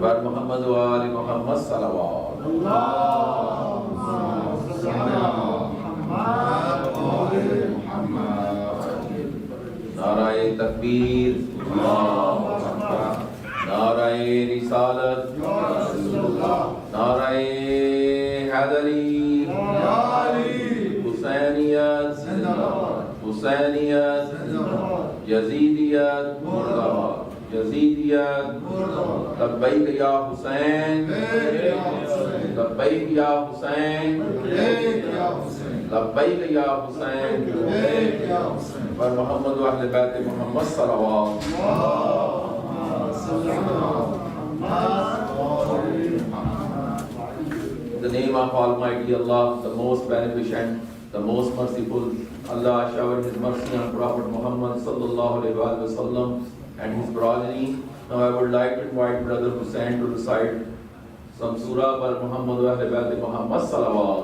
bar Muhammad wa ali Muhammad salawat. नाराए तकबीर, नाराए रिसालत, नाराए हैदरी, हुसैनियत, हुसैनियत, यजीदियत, यजीदियत, लब्बैक या हुसैन, लब्बैक या हुसैन, लब्बैक या हुसैन, पर मोहम्मद व अहले बैत मोहम्मद सल्लल्लाहु In the name of Almighty Allah, the most beneficent, the most merciful, Allah showered His mercy on Prophet Muhammad sallallahu alaihi wasallam and his progeny. Now I would like to invite Brother Hussain to recite some surah by Muhammad wa ahle bayt Muhammad sallallahu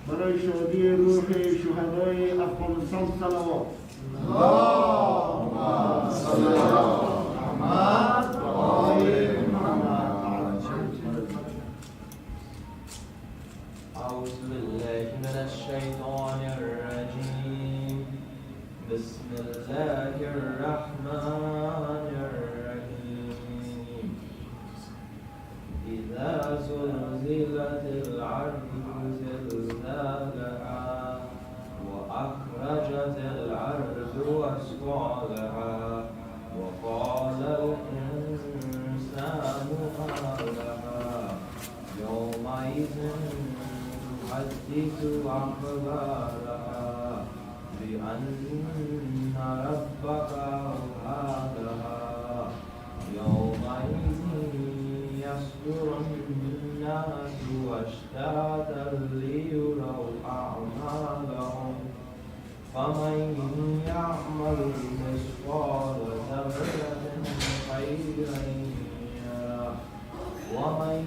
برای شادی روح شهدای افغانستان صلوات. اللهم صل علی محمد و آل محمد. أعوذ بالله من الشيطان الرجيم. بسم الله الرحمن الرحيم. إذا زلزلت الأرض زلزالها وأخرجت الأرض أثقالها وقال الإنسان ما لها يومئذ تحدث أخبارها بأن ربك أوحى لها يومئذ يصدر الناس أشتاتا ليروا أعمالهم فمن يعمل مثقال ذرة خيرا يره ومن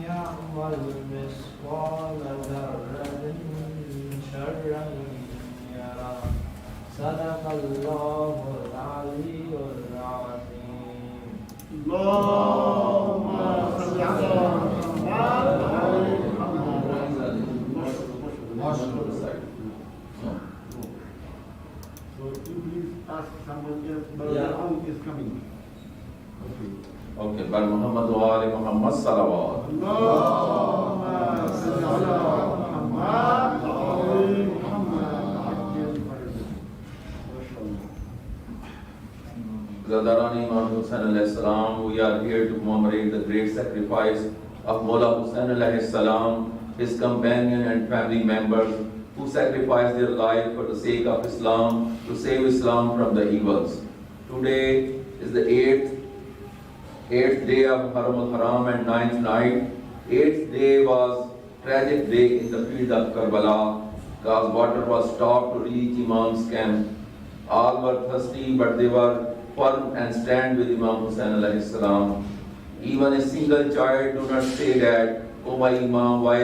يعمل مثقال ذرة شرا يره صدق الله العلي العظيم. اللهم صل على محمد و آل محمد. So you please ask someone else, but Imam is coming. Okay, bar Muhammad wa ali Muhammad salawat. Allahumma salli ala Muhammad wa ali Muhammad. Zadarani Imam Hussain alayhi salam, we are here to commemorate the great sacrifice of Moulana Hussain alayhi salam, his companion and family members who sacrificed their life for the sake of Islam, to save Islam from the evils. Today is the eighth day of Muharram al-Haram and ninth night. Eighth day was tragic day in the field of Karbala, because water was stopped to reach Imam's camp. All were thirsty, but they were firm and stand with Imam Hussain alayhi salam. Even a single child do not say that, "Oh my Imam, why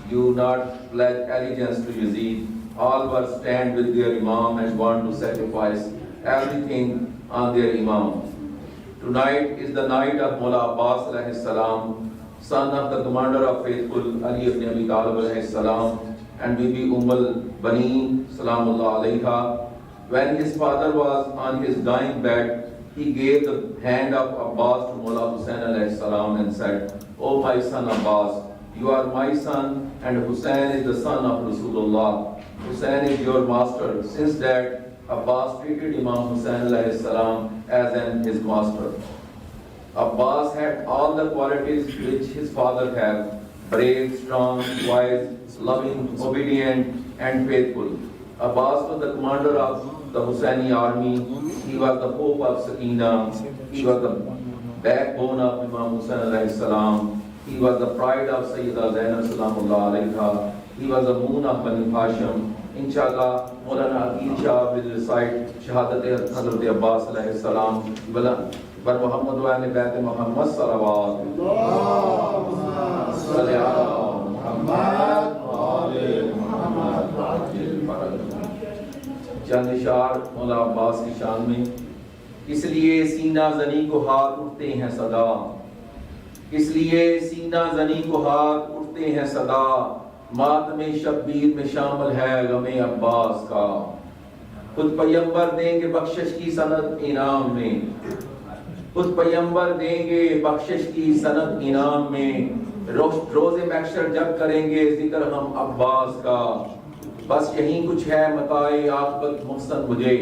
you not pledge allegiance to Yazid?" All were stand with their Imam and want to sacrifice everything on their Imam. Tonight is the night of Mullah Abbas alayhi salam, son of the commander of faithful Ali ibn Abi Talib alayhi salam, and Bibi Bani salamullah alayha. When his father was on his dying bed, he gave the hand of Abbas to Mullah Hussain alayhi salam and said, "Oh my son Abbas, you are my son and Hussain is the son of Rasulullah. Hussain is your master." Since that, Abbas treated Imam Hussain alayhi salam as his master. Abbas had all the qualities which his father had: brave, strong, wise, loving, obedient, and faithful. Abbas was the commander of the Hussaini army. He was the hope of Sakina. He was the backbone of Imam Hussain alayhi salam. He was the pride of Sayyidah Zainab salamullah alayha. He was the moon of Bani Hashim. Inshallah, Moulana Aqeel will recite Shahadat Hazrat Abbas alayhi salam. Bar Muhammad wa ali bayt Muhammad salawat. Allahumma salli ala Muhammad wa ali Muhammad. چند اشعار مولا عباس کی شان میں. اس لیے سینہ زنی کو ہاتھ اٹھتے ہیں صدا، اس لیے سینہ زنی کو ہاتھ اٹھتے ہیں صدا، ماتم شبیر میں شامل ہے غم عباس کا. خود پیمبر دیں گے بخشش کی سند انعام میں، خود پیمبر دیں گے بخشش کی سند انعام میں. روز محشر جب کریں گے ذکر ہم عباس کا، بس یہیں کچھ ہے متاع عاقبت محسن مجھے،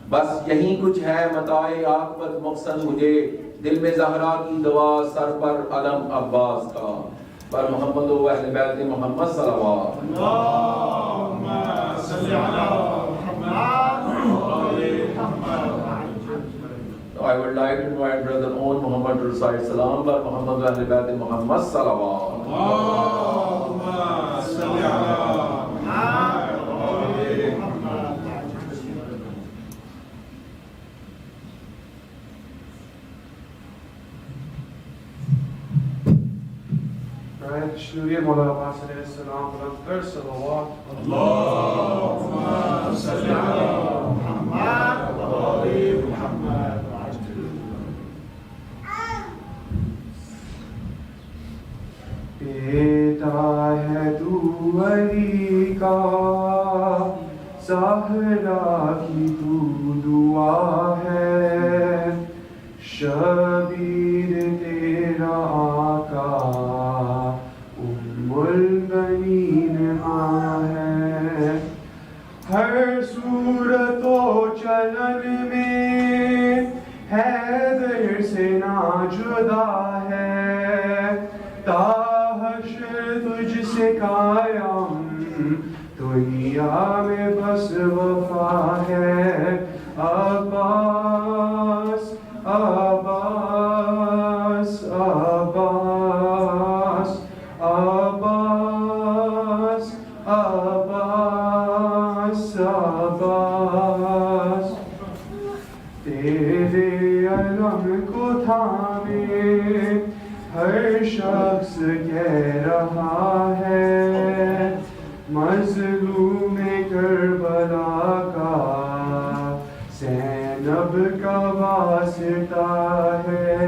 بس یہیں کچھ ہے متاع عاقبت محسن مجھے. دل میں زہرا کی دعا سر پر علم عباس کا. پر محمد و اہل بیت محمد صلوات. اللهم صل على محمد وعلى محمد. I would like to invite Brother Owen Muhammad to recite Salam پر محمد و اہل بیت محمد صلوات. اللهم صل على محمد وعلى محمد. Right, شروع مولا عباس علیہ السلام بلند کر صلوات. اللهم صل على محمد وعلى محمد. بیٹا ہے تو علی کا، زہرا کی تو دعا ہے، شبیر تیرا آقا ام البنین ماں ہے. ہر صورت و چلن میں حیدر سے نہ جدا ہے، تا حشر تجھ سے قائم دنیا میں بس وفا ہے. عباس عباس عباس عباس عباس عباس. تیرے علم کو تھامے ہر شخص کہہ رہا ہے، مظلوم کربلا کا زینب کا واسطہ ہے.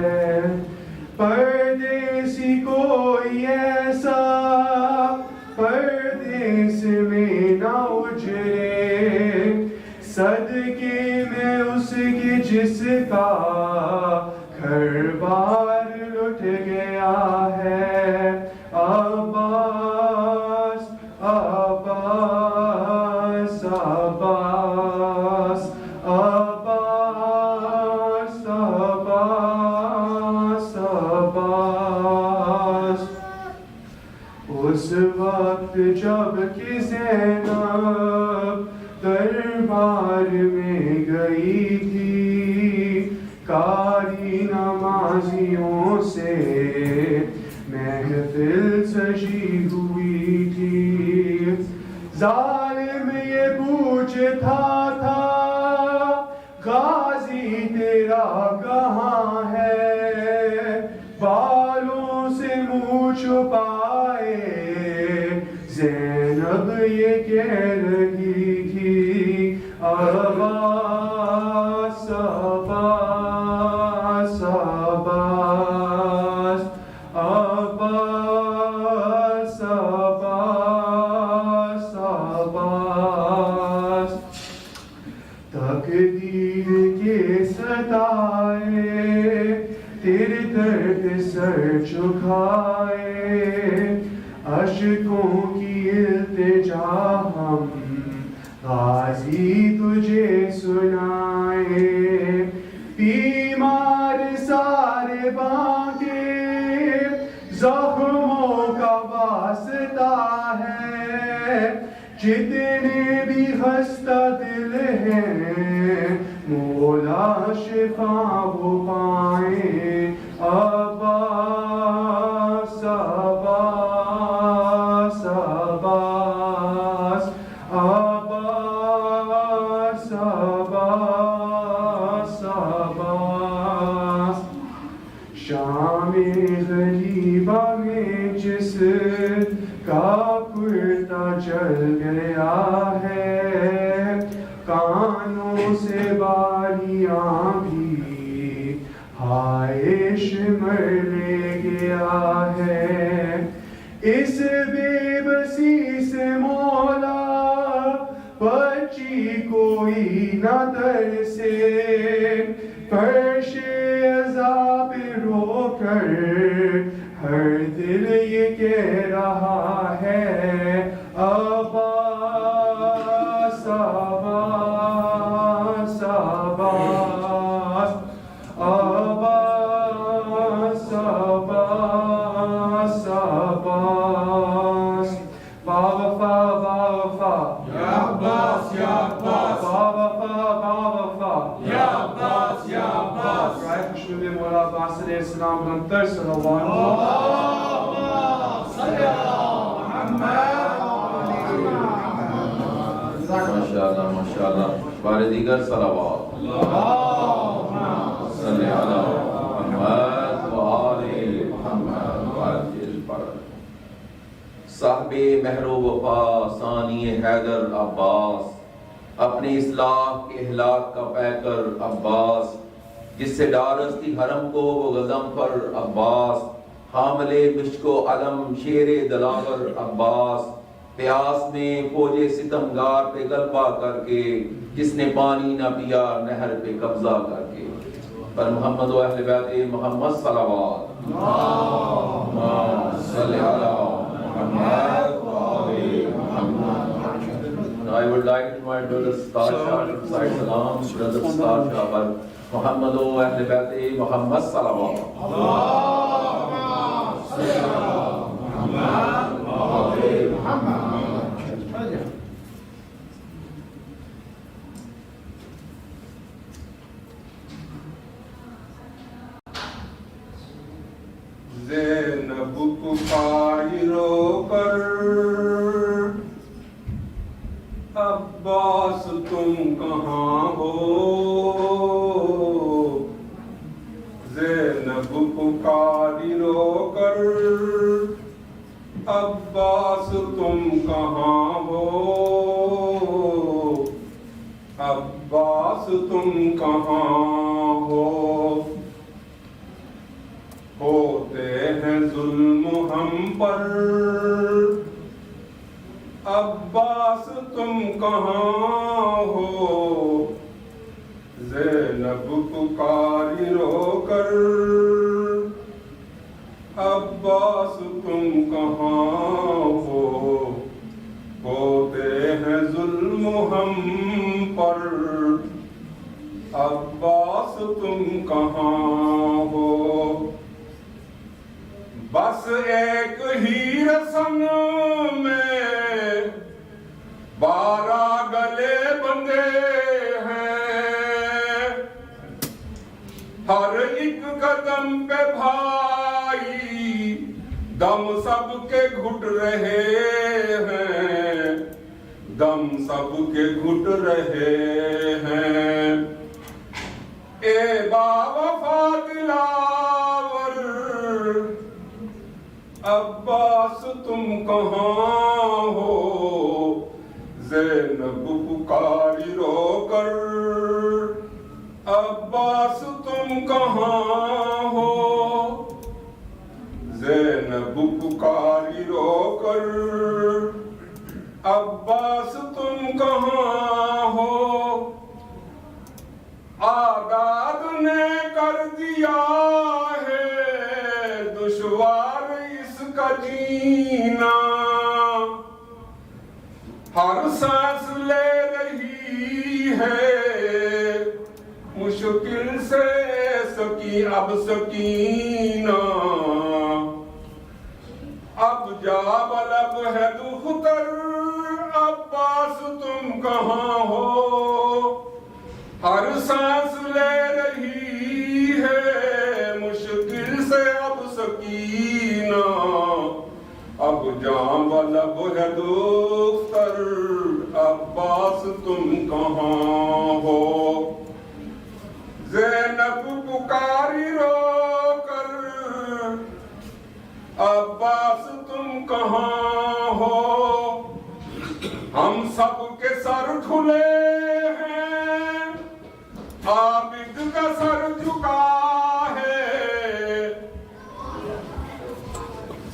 پردیسی کوئی ایسا پردیس میں نہ اجڑے، صدقے میں اس کے جس کا گھر بار لٹ گیا ہے. عباس عباس عباس عباس عباس عباس. اس وقت جب کہ زینب دربار میں گئی تھی، قاری نمازیوں سے محفل سجی ہوئی تھی. ظالم یہ پوچھتا تھا غازی تیرا کہاں ہے، بالوں سے منہ چھپائے زینب یہ کہہ رہی تھی. عباس عباس عباس عباس عباس عباس. تقدیر کے ستائے تیرے درد سر جھکائے، اشکوں کی التجا ہم غازی تجھے سنائے. بیمار سارے بانٹے زخموں کا واسطہ ہے، جتنے بھی خستہ دل ہیں مولا شفا وہ پائیں. عباس عباس عباس عباس عباس عباس. شام غریبہ میں جس کا کرتا چل گیا ہے، اس بے بسی سے مولا بچی کوئی نہ ترسے، فرش عذاب رو کر ہر دل یہ کہہ رہا ہے عباس عباس عباس عباس عباس عباس باوفا باوفا یا عباس یا عباس باوفا باوفا یا عباس یا عباس رائے خوشنود مولا عباس علیہ السلام بلندتر صلوات ماشاءاللہ ماشاءاللہ بار دیگر صلوات صلی علی محمد و آل محمد وعجل فرج صاحب مہر و وفا ثانی حیدر عباس، اپنی اصلاح کے اہلاک کا پیکر عباس، جس سے ڈارس تھی حرم کو وہ غضنفر عباس، حامل مشک و علم شیر دلاور عباس، پیاس میں فوج ستمگار پہ غلبہ کر کے جس نے پانی نہ پیا نہر پہ قبضہ کر کے، پر محمد و اہل بیت محمد صلوات صلی علی محمد و آل محمد. I would like to invite Brother Star Shah to recite salam. Brother Star Shah پر محمد و اہل بیت محمد صلوات زینب پکاری رو کر عباس تم کہاں ہو، زینب پکاری رو کر عباس تم کہاں ہو، عباس تم کہاں ہو، ہوتے ہیں ظلم ہم پر، عباس تم کہاں ہو، زینب پکاری رو کر عباس تم کہاں ہو، ہوتے ہیں ظلم ہم پر، عباس تم کہاں ہو، بس ایک ہی رسم میں 12 گلے بندے ہیں، ہر ایک قدم پہ بھائی دم سب کے گھٹ رہے ہیں، دم سب کے گھٹ رہے ہیں، اے باوفا دلاور عباس تم کہاں ہو، زینب پکاری رو کر عباس تم کہاں ہو، زینب پکاری رو کر عباس تم کہاں ہو، آداد نے کر دیا ہے دشوار اس کا جینا، ہر سانس لے رہی ہے مشکل سے اب سکینہ، اب جا بلب ہے دختر عباس تم کہاں ہو، ہر سانس لے رہی ہے مشکل سے اب سکینہ، اب جام بلب ہے دختر عباس تم کہاں ہو، زینب پکاری رو کر عباس تم کہاں ہو، ہم سب کے سر کھلے ہیں، عابد کا سر جھکا ہے،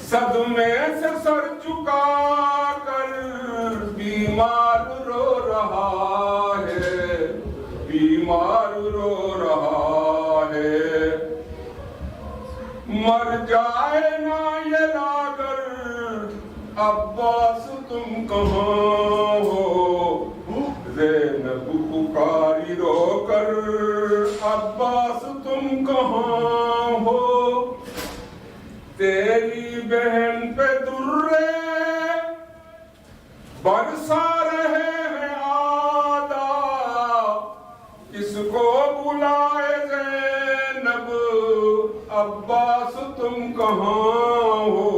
صدمے سے سر چکا کر بیمار رو رہا ہے، بیمار رو رہا ہے، مر جائے نا یہ لاگر عباس تم کہاں ہو، زینب پکاری رو کر عباس تم کہاں ہو، تیری بہن پہ درے برسا رہے ہیں آدھا، کس کو بلائے زینب عباس تم کہاں ہو،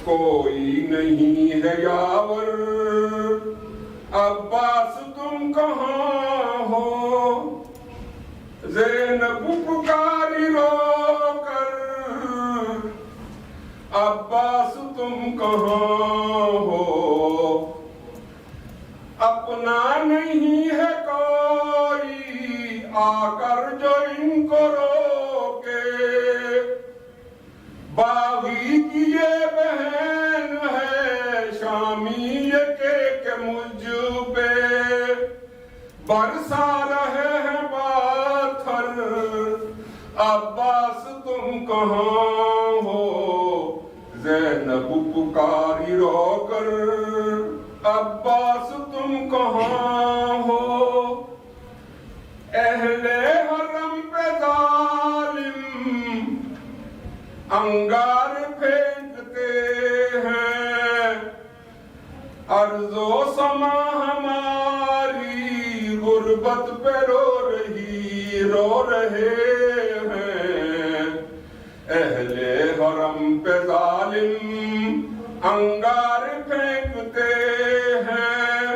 کوئی نہیں ہے یاور عباس تم کہاں ہو، زینب پکاری رو کر عباس تم کہاں ہو، اپنا نہیں ہے کوئی آ کر جو ان کو روکے، باغی کی یہ بہن ہے شامی یہ کہ مجھ پہ برسا رہے ہیں پاتھر، عباس تم کہاں ہو، زینب پکاری رو کر عباس تم کہاں ہو، اہل حرم پہ ظالم انگار پھینکتے ہیں، ارض و سما ہماری غربت پہ رو رہے ہیں، اہل حرم پہ ظالم انگار پھینکتے ہیں،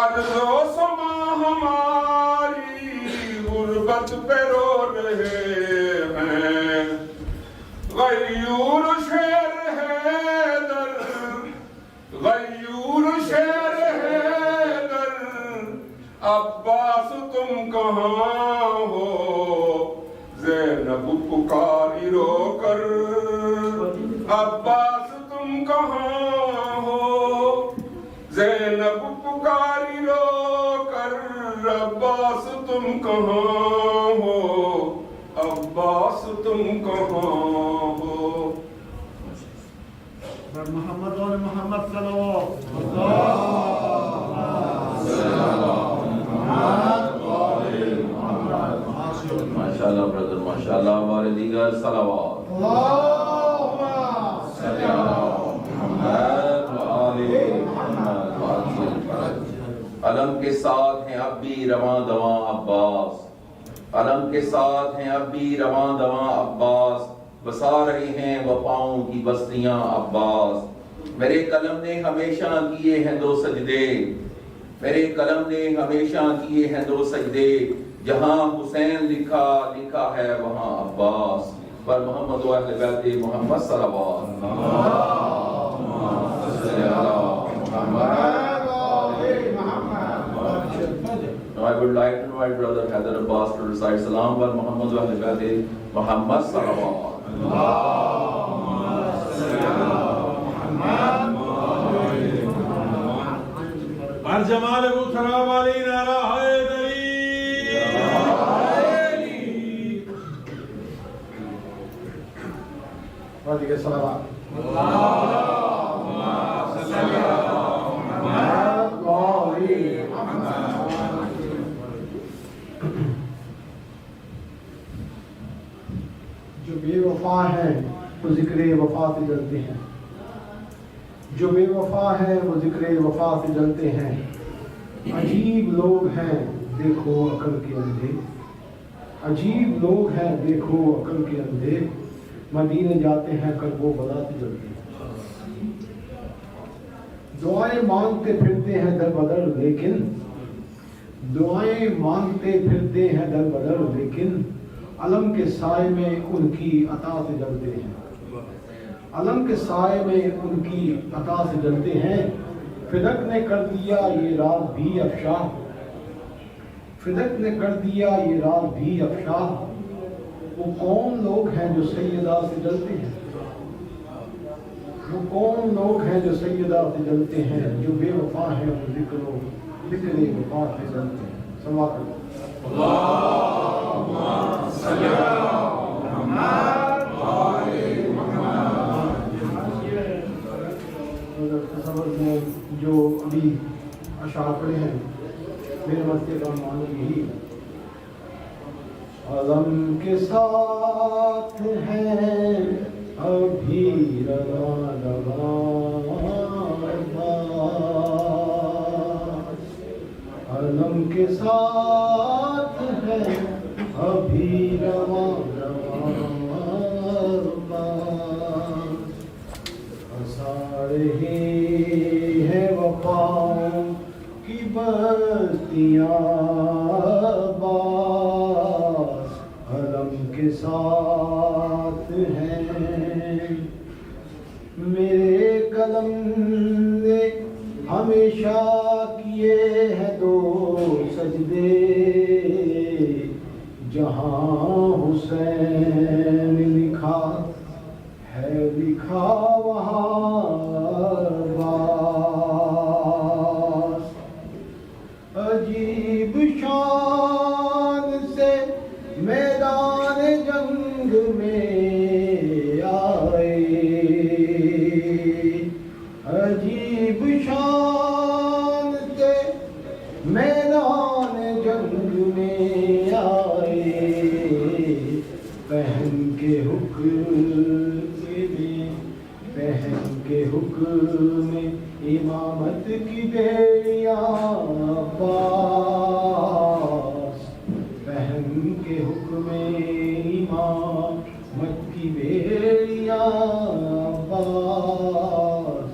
ارض و سما ہماری غربت پہ رو رہے ہیں، غیور شیر حیدر، غیور شیر حیدر عباس تم کہاں ہو، زینب پکاری رو کر عباس تم کہاں ہو، زینب پکاری رو کر عباس تم کہاں ہو، عباس تم کہاں ہو، محمد اور محمد صلوات ماشاءاللہ برادر ماشاءاللہ، ہمارے دیگر صلوات علم کے ساتھ ہیں اب بھی رواں دواں عباس، علم کے ساتھ ہیں اب بھی رواں دواں عباس، بسا رہے ہیں وفاؤں کی بستیاں عباس، میرے قلم نے ہمیشہ کیے ہیں دو سجدے، میرے قلم نے ہمیشہ کیے ہیں دو سجدے، جہاں حسین لکھا لکھا ہے وہاں عباس، پر محمد و اہل بیت محمد صلوات Now I would like to invite Brother Haider Abbas to recite Salam wa Muhammad wa Ahl Bayt Muhammad Salawat. Ar Jamal Abu Salam Ali Nara Haidari. Wadiga salawat. جو بے وفا ہیں وہ ذکر وفا سے جلتے ہیں، جو بے وفا ہیں وہ ذکر وفا سے جلتے ہیں، عجیب لوگ ہیں دیکھو عقل کے اندھے، عجیب لوگ ہیں دیکھو عقل کے اندھے، مدینے جاتے ہیں کرب و بلا سے جلتے ہیں، دعائیں مانگتے پھرتے ہیں در بدر لیکن، دعائیں مانگتے پھرتے ہیں در بدر لیکن، علم کے سائے میں ان کی عطا سے جلتے ہیں، علم کے سائے میں ان کی عطا سے جلتے ہیں، فدق نے کر دیا یہ راز بھی افشا، فدق نے کر دیا یہ راز بھی افشا، وہ کون لوگ ہیں جو سیدہ سے جلتے ہیں، کون لوگ ہیں جو سیدہ سے جلتے ہیں، جو بے وفا ہیں وہ ذکر وفا سے جلتے ہیں. سماعت اللهم صل على محمد وآل محمد. تصور میں جو ابھی اشعار پڑے ہیں میرے مسئلے کا معنی یہی علم کے ساتھ ہیں ابھی رواں علم کے ساتھ ہے ابھی رواں ہنسا رہی ہے وفاؤں کی بستیاں باز علم کے ساتھ ہیں. میرے قلم نے ہمیشہ کیے ہیں دو سجدے، جہاں حسین لکھا ہے لکھا وہاں عباس. عجیب شان سے میدان جنگ میں آئے، عجیب شان سے میدان جنگ میں آئے، پہن کے حکم امامت کی بیڑیاں عباس، پہن کے حکم امامت کی بیڑیاں عباس.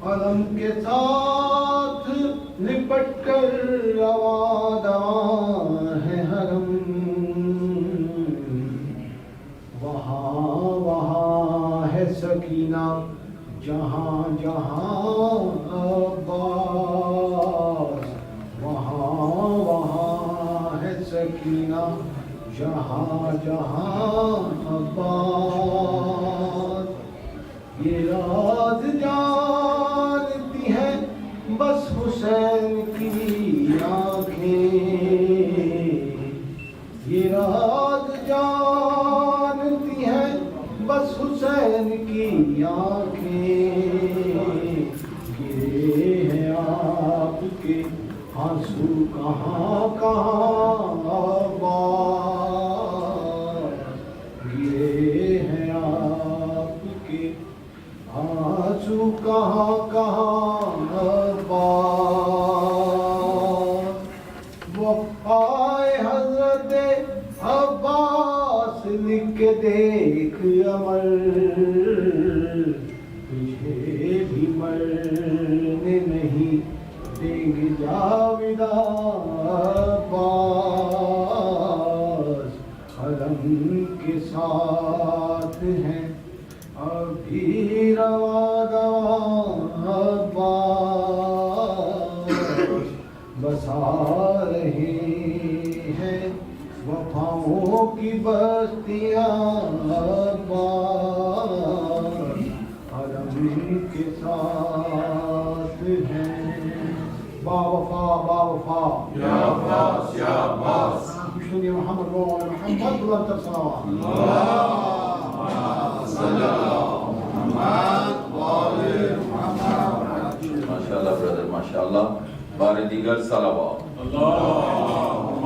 علم کے ساتھ لپٹ کر رواں دواں ہے حرم، وہاں ہے سکینہ جہاں جہاں عباس، وہاں ہے سکینہ جہاں جہاں عباس. یہ راز جانتی ہے بس حسین کی آنکھیں، یہ راز جانتی ہے بس حسین کی آنکھیں. گرے ہیں آپ کے آنسو کہاں کہاں عباس، گرے ہیں آپ کے آنسو کہاں کہاں عباس. وفائے حضرت عباس لکھ کے دیکھ عمر، تجھے بھی مرنے نہیں دیں گے جاویدہ عباس. علم کے ساتھ ہیں ابھی رواں دواں عباس، بسا رہے ہیں وفاؤں کی بستیاں عباس. علم کے ساتھ ہیں باوفا باوفا یا عباس یا عباس. مشتاق محمد وعلى محمد بلند الصلوات. ماشاءاللہ برادر ماشاءاللہ. بار دیگر صلوات. اللهم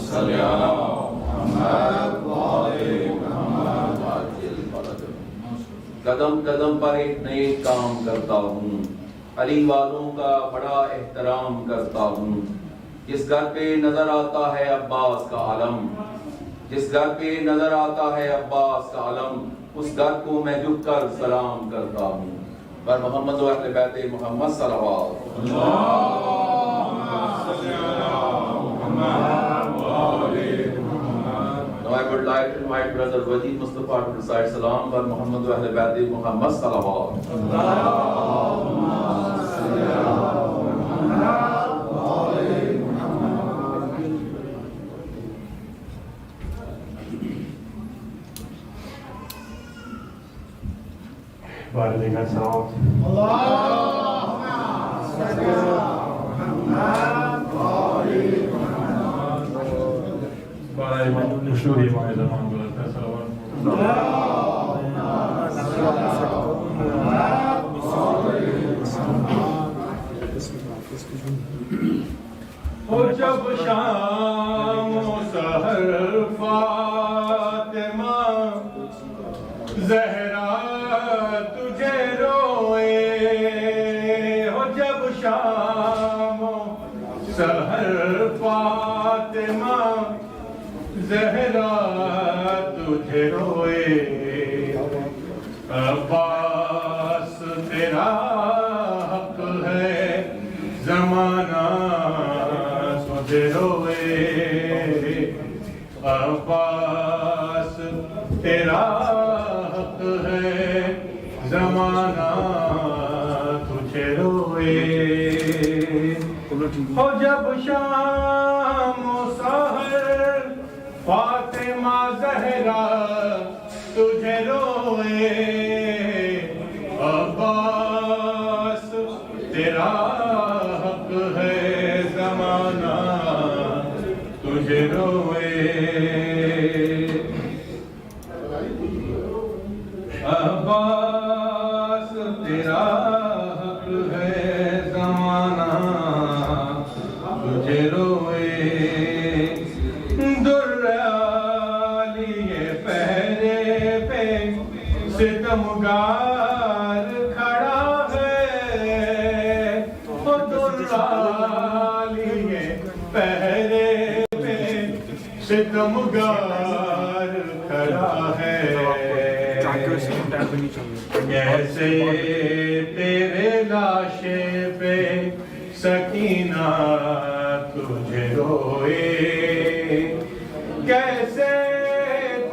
صل على محمد وآل محمد. قدم قدم پر ایک نئے کام کرتا ہوں، علی والوں کا بڑا احترام کرتا ہوں. جس گھر پہ نظر آتا ہے عباس کا علم، جس گھر پہ نظر آتا ہے عباس کا علم، اس گھر کو میں جھک کر سلام کرتا ہوں. پر محمد و اہل بیت محمد صلوات. Now I would like to invite Brother Wajid Mustafa to recite salam for Muhammad wa Ahl Bayt Muhammad salawat. والدین کا سلام. برائے مشہور امام زمان گزرتا سلام. ہو جب شام و سحر فاطمہ زہرا تجھے روئے. ہو جب شام و سحر فاطمہ زہرا تجھے روئے. عباس تیرا حق ہے زمانہ تجھے روئے. عباس تیرا حق ہے زمانہ تجھے روئے. ہو جب شام و سحر فاطمہ زہرا تجھے روئے. عباس تیرا حق ہے زمانہ تجھے روئے. عباس تیرا حق ہے زمانہ تجھے روئے. ستمگار کھڑا ہے. وہ دلالیے پہرے پہ ستمگار کھڑا ہے. کیسے تیرے لاشے پہ سکینہ تجھے روئے. کیسے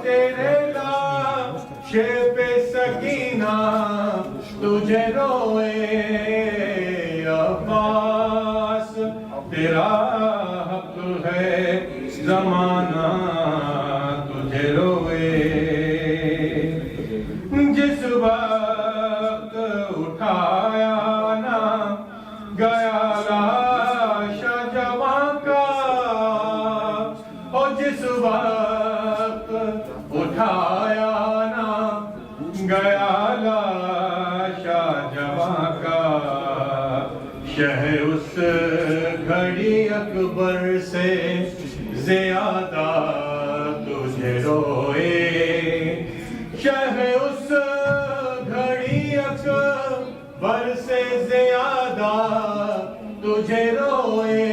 تیرے لاشے پہ سکینہ تجھے روئے. عباس تیرا حق ہے زمانہ تجھے روئے. جس وقت اٹھایا نہ گیا لاش جواں کا. اور جس وقت اٹھایا گیا لاش جواں کا. شہ اس گھڑی اکبر سے زیادہ تجھے روئے. شہ اس گھڑی اکبر سے زیادہ تجھے روئے.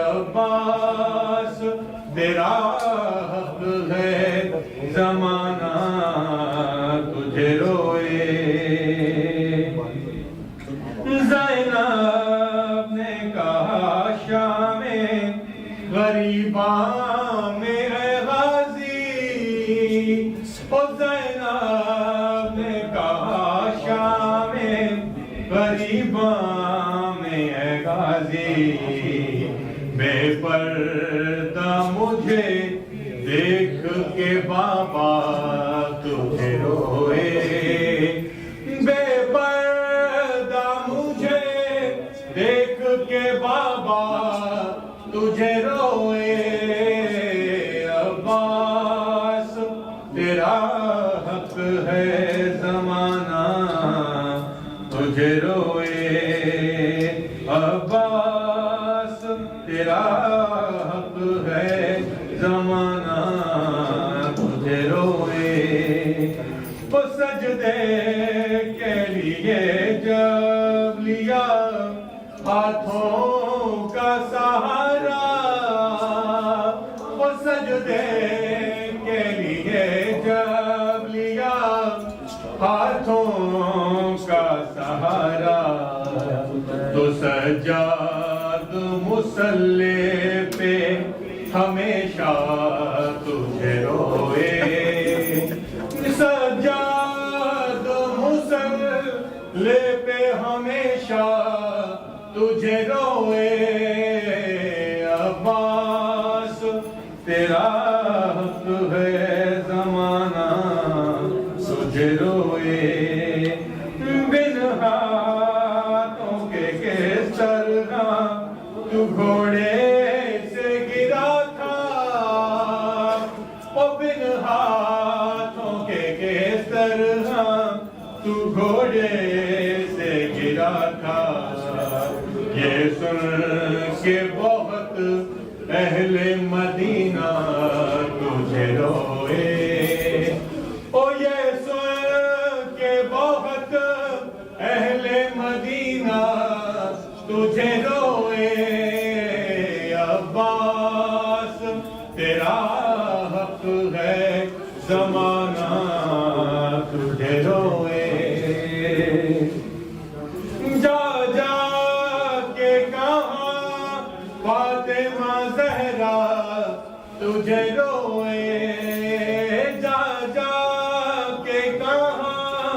عباس تیرا حق ہے زمانہ تجھے روئے. زینب نے کہا شام غریباں میں ہے غازی. او زینب نے کہا شام غریباں میں ہے غازی. بے پردہ مجھے دیکھ کے بابا تجھے روئے. بے پردہ مجھے دیکھ کے بابا تجھے روئے. عباس تیرا حق ہے زمانہ تجھے روئے. عباس تیرا حق ہے زمانہ تجھے روئے. وہ سجدے کے لیے جب لیا ہاتھوں کا سہارا. وہ سجدے کے لیے جب لیا ہاتھوں کا سہارا. تو سجاد مصلی پہ ہمیشہ تجھے روئے. سجاد مصلی پہ ہمیشہ تجھے روئے. عباس تیرا حق ہے زمانہ تجھے روئے. گھوڑے سے گرا تھا، یہ سن کے بہت اہل مدینہ تجھے روئے، او یہ سن کے بہت اہل مدینہ تجھے روئے، عباس تیرا حق ہے زمانہ تجھے روئے، جا جا کے کہاں فاطمہ زہرا تجھے روئے، جا جا کے کہاں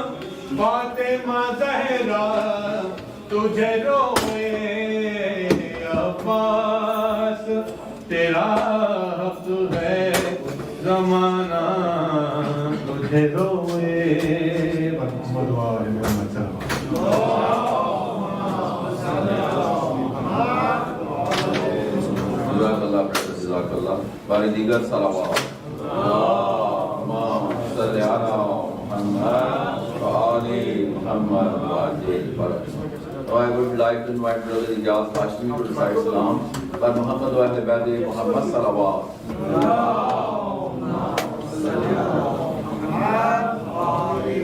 فاطمہ زہرا تجھے روئے، عباس تیرا حق ہے زمانہ تجھے روئے، محمد وآل محمد صلی جزاک اللہ خیر، جزاک اللہ۔ باری دیگر صلوات، اللہم صلی علی محمد وآل محمد وعجل fridge. So I would like to invite Brother Ijaz Hashmi to recite Salam by Muhammad wa Ahl Bayt Muhammad salawat. Allahumma salli ala Muhammad wa ali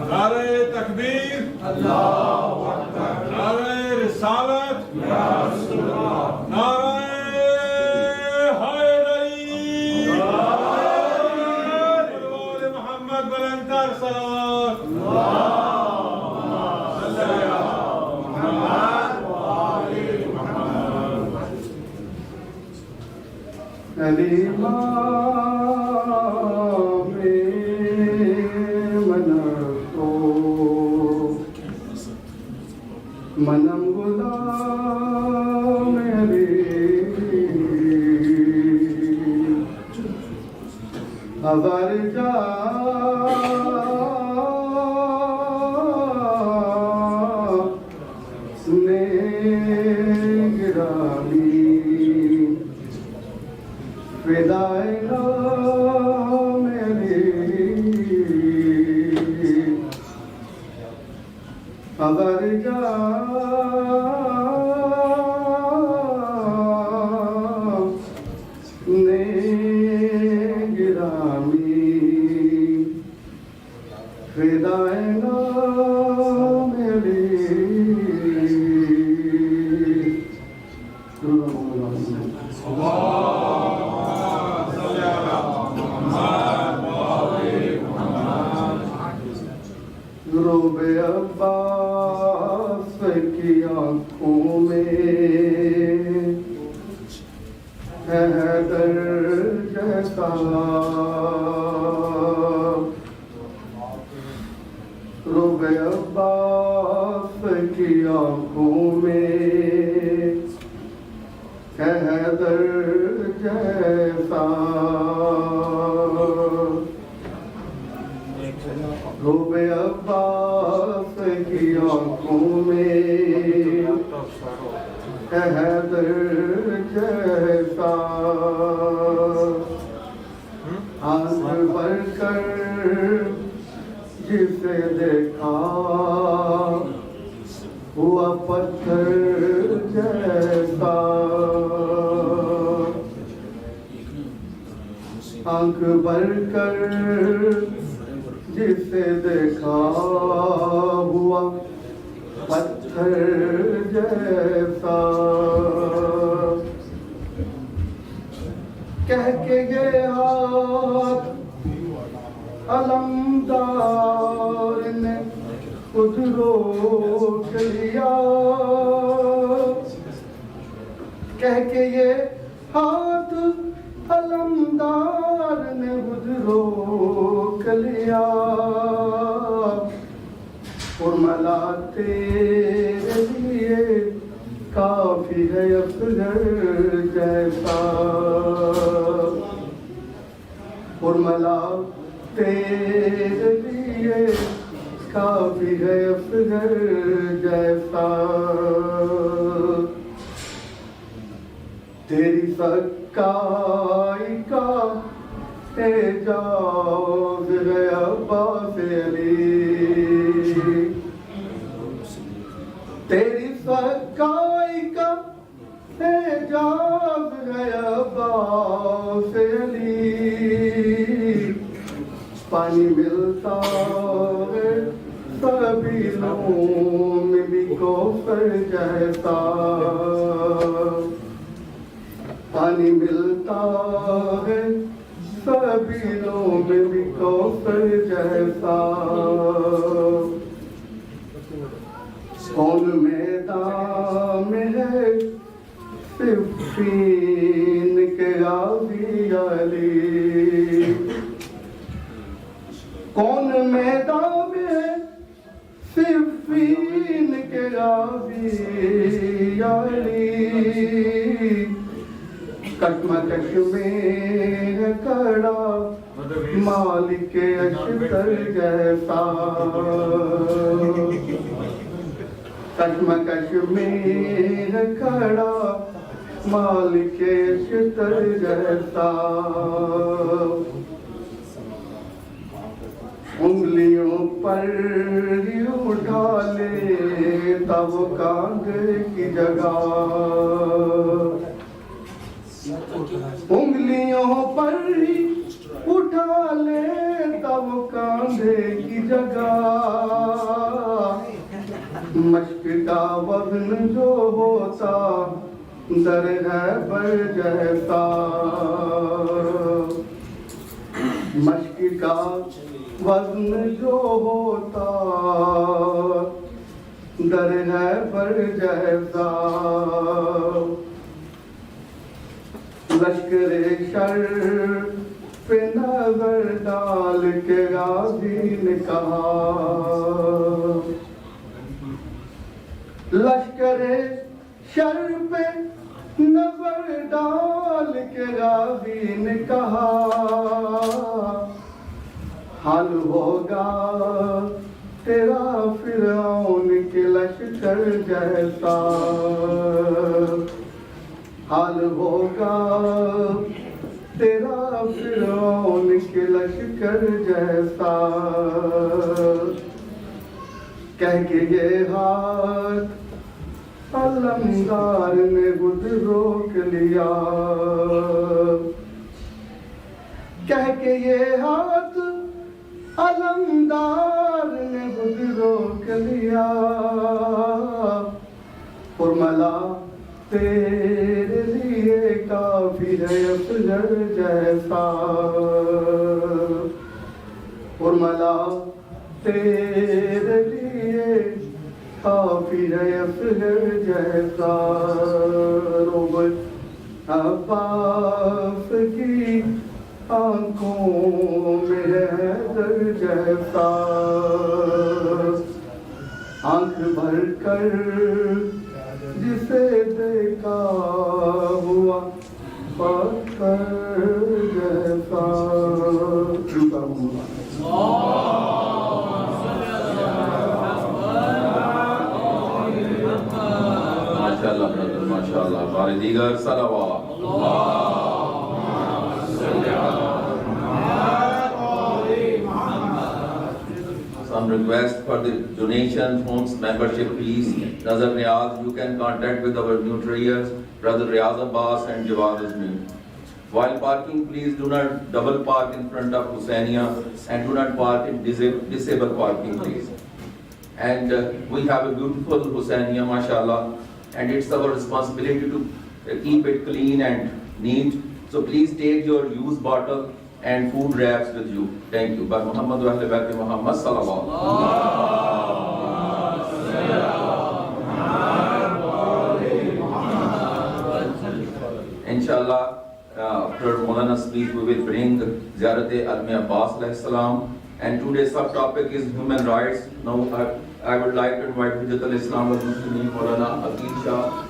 نعرہ تکبیر، اللہ اکبر، نعرہ رسالت، یا رسول اللہ، نعرہ حیدری، آل محمد بلندتر صلوات، اللہم صلی علی محمد وآل محمد۔ منم غلام علی ہزار جا نے گرامی فدائے نام علی ہزار جا روبے عباس کی آنکھوں میں ہے حیدر جیسا، روبے عباس کی آنکھوں میں ہے حیدر جیسا، روبے عباس کی آنکھوں میں ہے حیدر جیسا، آنکھ بھر کر جسے دیکھا ہوا پتھر جیسا، آنکھ بھر کر جسے دیکھا ہوا پتھر جیسا، کہہ کے یہ ہاتھ علمدار نے خود روک لیا، کہہ کے یہ ہاتھ علمدار نے خود روک لیا، اور ملا تیرے لیے کافی ہے اصغر جیسا، فرملا تیرے لیے کافی ہے افضل جیسا تیری سکائی کا اعجاز ہے عباس علی تیری سکائی کا اعجاز ہے عباس علی پانی ملتا ہے سبیلوں میں بھی کوثر جیسا پانی ملتا ہے سبیلوں میں بھی کوثر جیسا کون میدان میں ہے صفین کے غازی علی کون میدان میں ہے صفین کے غازی علی کشمکش میں ہے کھڑا مالک اشتر جیسا کشمکش میں ہے کھڑا مالک اشتر جیسا انگلیوں پر ہی اٹھا لے تب کاندھے کی جگہ انگلیوں پر ہی اٹھا لے تب کاندھے کی جگہ مشق کا وزن جو ہوتا در ہے بر جیسا مشق کا وزن جو ہوتا در ہے بر جیسا لشکر شر پہ نظر ڈال کے غازی نے کہا لشکر شر پہ نظر ڈال کے غازی نے کہا حال ہوگا تیرا فرعون کے لشکر جیسا حال ہوگا تیرا فرعون کے لشکر جیسا کہہ کے یہ ہاتھ علمدار نے خود روک لیا کہہ کے یہ ہاتھ علمدار نے خود روک لیا فرمایا تیرے لیے کافی ہے افضل جیسا فرمایا تیرے لیے کافی ہے افضل جیسا روب عباس کی آنکھوں میں ہے در جیسا آنکھ بھر کر جسے دیکھا ہوا پتھر جیسا ماشاءاللہ برادر ماشاءاللہ بارے دیگر صلوات Some request for the donation, phones, membership fees. Nazar Niyaz, you can contact with our new traders, Brother Riyaz Abbas and Jawad Azmi. While parking, please do not double park in front of Hussaini and do not park in disabled parking, please. And we have a beautiful Hussaini, mashallah, and it's our responsibility to keep it clean and neat. So please take your used bottle and food wraps with you. Thank you. By Muhammad wa ahli baiti Muhammad sallallahu Inshallah, after Moulana speech, we will bring Ziyarat Almi Abbas alayhi salam. And today's subtopic is human rights. Now I would like to invite Hujjat al-Islam al-Muslimin Moulana Aqeel Shah.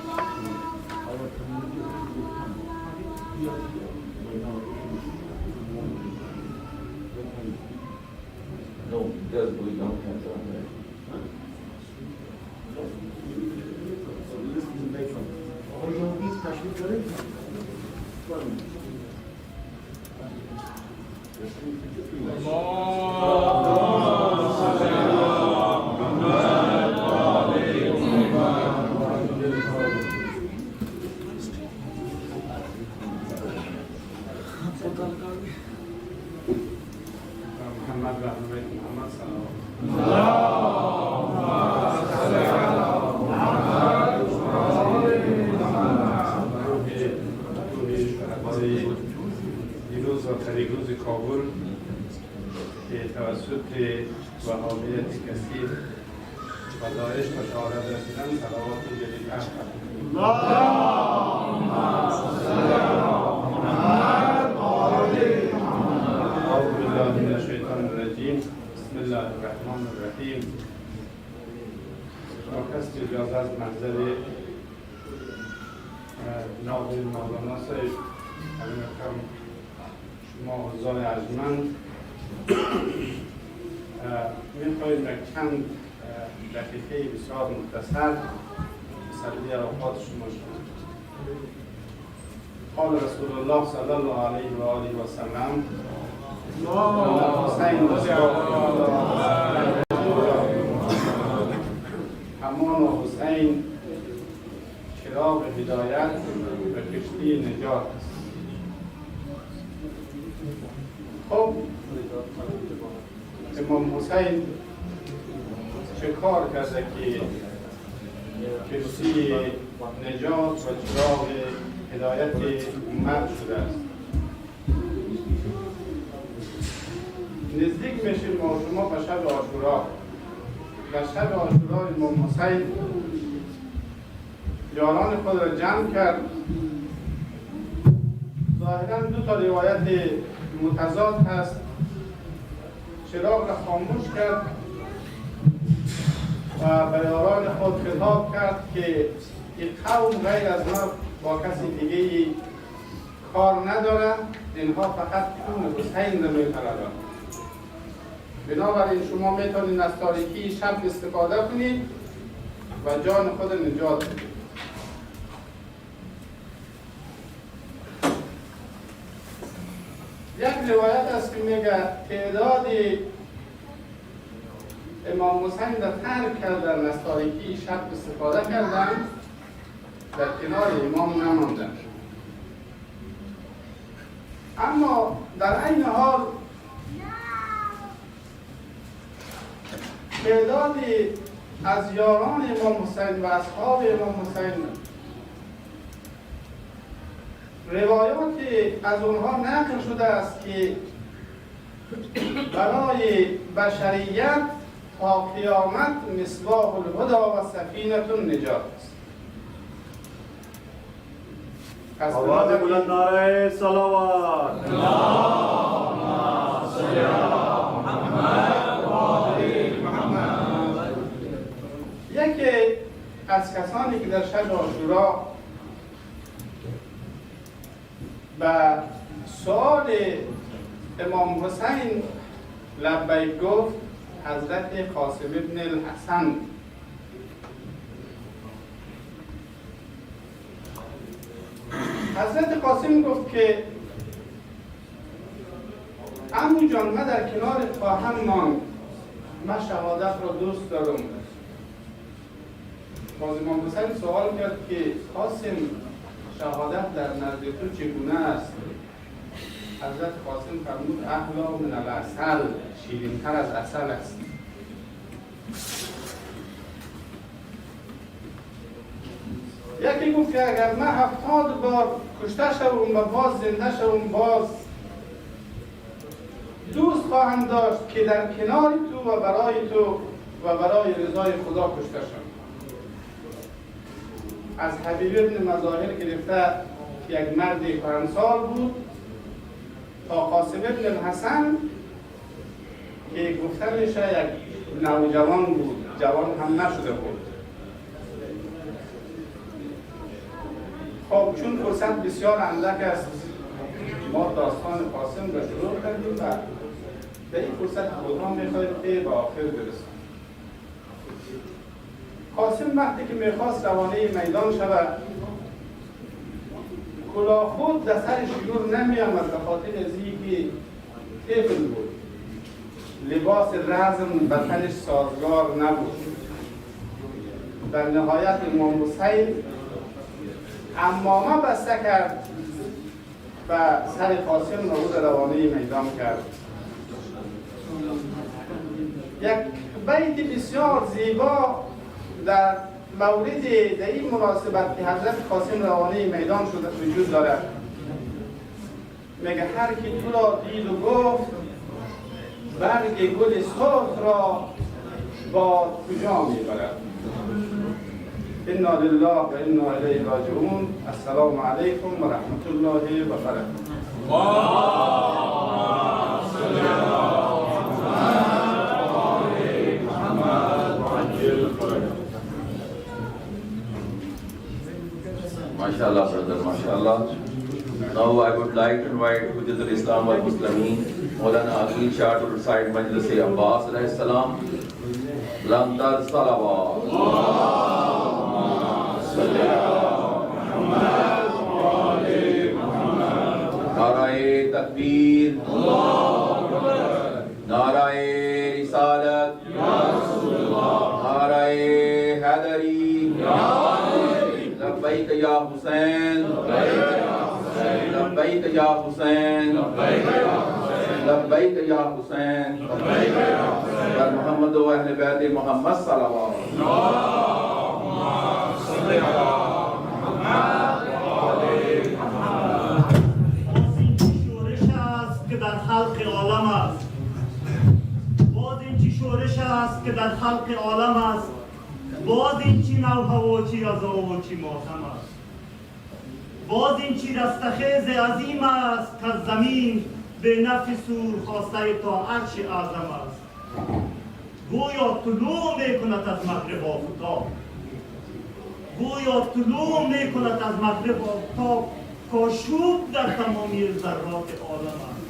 No, just we don't have that. محمد و اهل بیت محمد صلوات دیروز آخرین روز کابل که توسط وهابیت کثیر و داعش به شهادت رسیدن صلوات جلیل أعوذ بالله من الشيطان الرجيم بسم الله الرحمن الرحيم وكست اجازه از منزل جناب مولانا صاحب علیکم شما حضار ارجمند میخواهیم در چند دقیقه بسیار مختصر سلبی اوقات شما شد. قال رسول الله صلی الله علیه و آله و سلم حسین امان و حسین چراغ هدایت و کشتی نجات است. خب امام حسین چه کار کرده که کشتی نجات و چراغ هدایت امت شده است؟ نزدیک میشیم ما شما به شب عاشورا. در شب عاشورا امام حسین یاران خود را جمع کرد. ظاهرا دو تا روایت متضاد هست. چراغ را خاموش کرد و به یاران خود خطاب کرد که این قوم غیر از ما با کسی دیگه کار نداره، اینها فقط خون حسین را می‌طلبند. بنابراین شما میتونید از تاریکی شب استفاده کنید و جان خود نجات بدید. یک روایت است که میگه تعداد امام حسین را ترک کردن، از تاریکی شب استفاده کردن، در کنار امام نماندن. اما در عین حال تعدادی از یاران امام حسین و اصحاب امام حسین روایاتی از اونها نقل شده است که برای بشریت تا قیامت مصباح الهدی و سفینه النجات است. آواز بلند نعره صلوات. یکی از کسانی که در شب عاشورا به سؤال امام حسین لبیک گفت حضرت قاسم ابن الحسن. حضرت قاسم گفت که عمو جان من در کنار خواهم ماند، من شهادت را دوست دارم. باز امام حسین سوال کرد که قاسم شهادت در نزد تو چگونه است؟ حضرت قاسم فرمود احلا من العسل، شیرین‌تر از عسل است. یکی گفت که اگر من 70 بار کشته شوم و باز زنده شوم، باز دوست خواهم داشت که در کنار تو و برای تو و برای رضای خدا کشته شوم. از حبیب ابن مظاهر گرفته یک مرد کهنسال بود تا قاسم ابن الحسن که گفته میشه یک نوجوان بود، جوان هم نشده بود. خب چون فرصت بسیار اندک است، ما داستان قاسم را شروع کردیم و به این فرصت پروگرام میخوایم که به آخر برسیم. قاسم وقتی که میخواست روانه میدان شود، کلاه خود در سر شیور نمیامد به خاطر از اینکه طفل بود، لباس رزم به تنش سازگار نبود. در نهایت امام حسین عمامه بسته کرد و سر قاسم نبود روانه میدان کرد. یک بیت بسیار زیبا در مورد در این مناسبت که حضرت قاسم روانه میدان شده وجود دارد. میگه هر کی تو را دید و گفت برگ گل سرخ را با کجا میبرد. انا لله و انا الیه راجعون. السلام علیکم و رحمت الله و برکاته. MashaAllah, brother, MashaAllah. Now I would like to invite Hujjat al-Islam wal Muslimin, Moulana Aqeel Shah to recite Majlis Abbas alayhi salam. Lantar salawat. Narae takbir. Narae risalat. Narae hadari. لبيك يا حسين لبيك يا حسين لبيك يا حسين يا محمد واهل بيت محمد صلوات در خلق عالم است. باز این چی شورش است که در خلق عالم است. باز این چی نو هوا چی رضا و چی ماتم است. باز این چی رستخیز عظیم است که زمین به نفع سور خواسته تا عرش اعظم است. گویا طلوع میکند از مغرب آفتاب. گویا طلوع میکند از مغرب آفتاب. کاشوب در تمامی ذرات عالم است.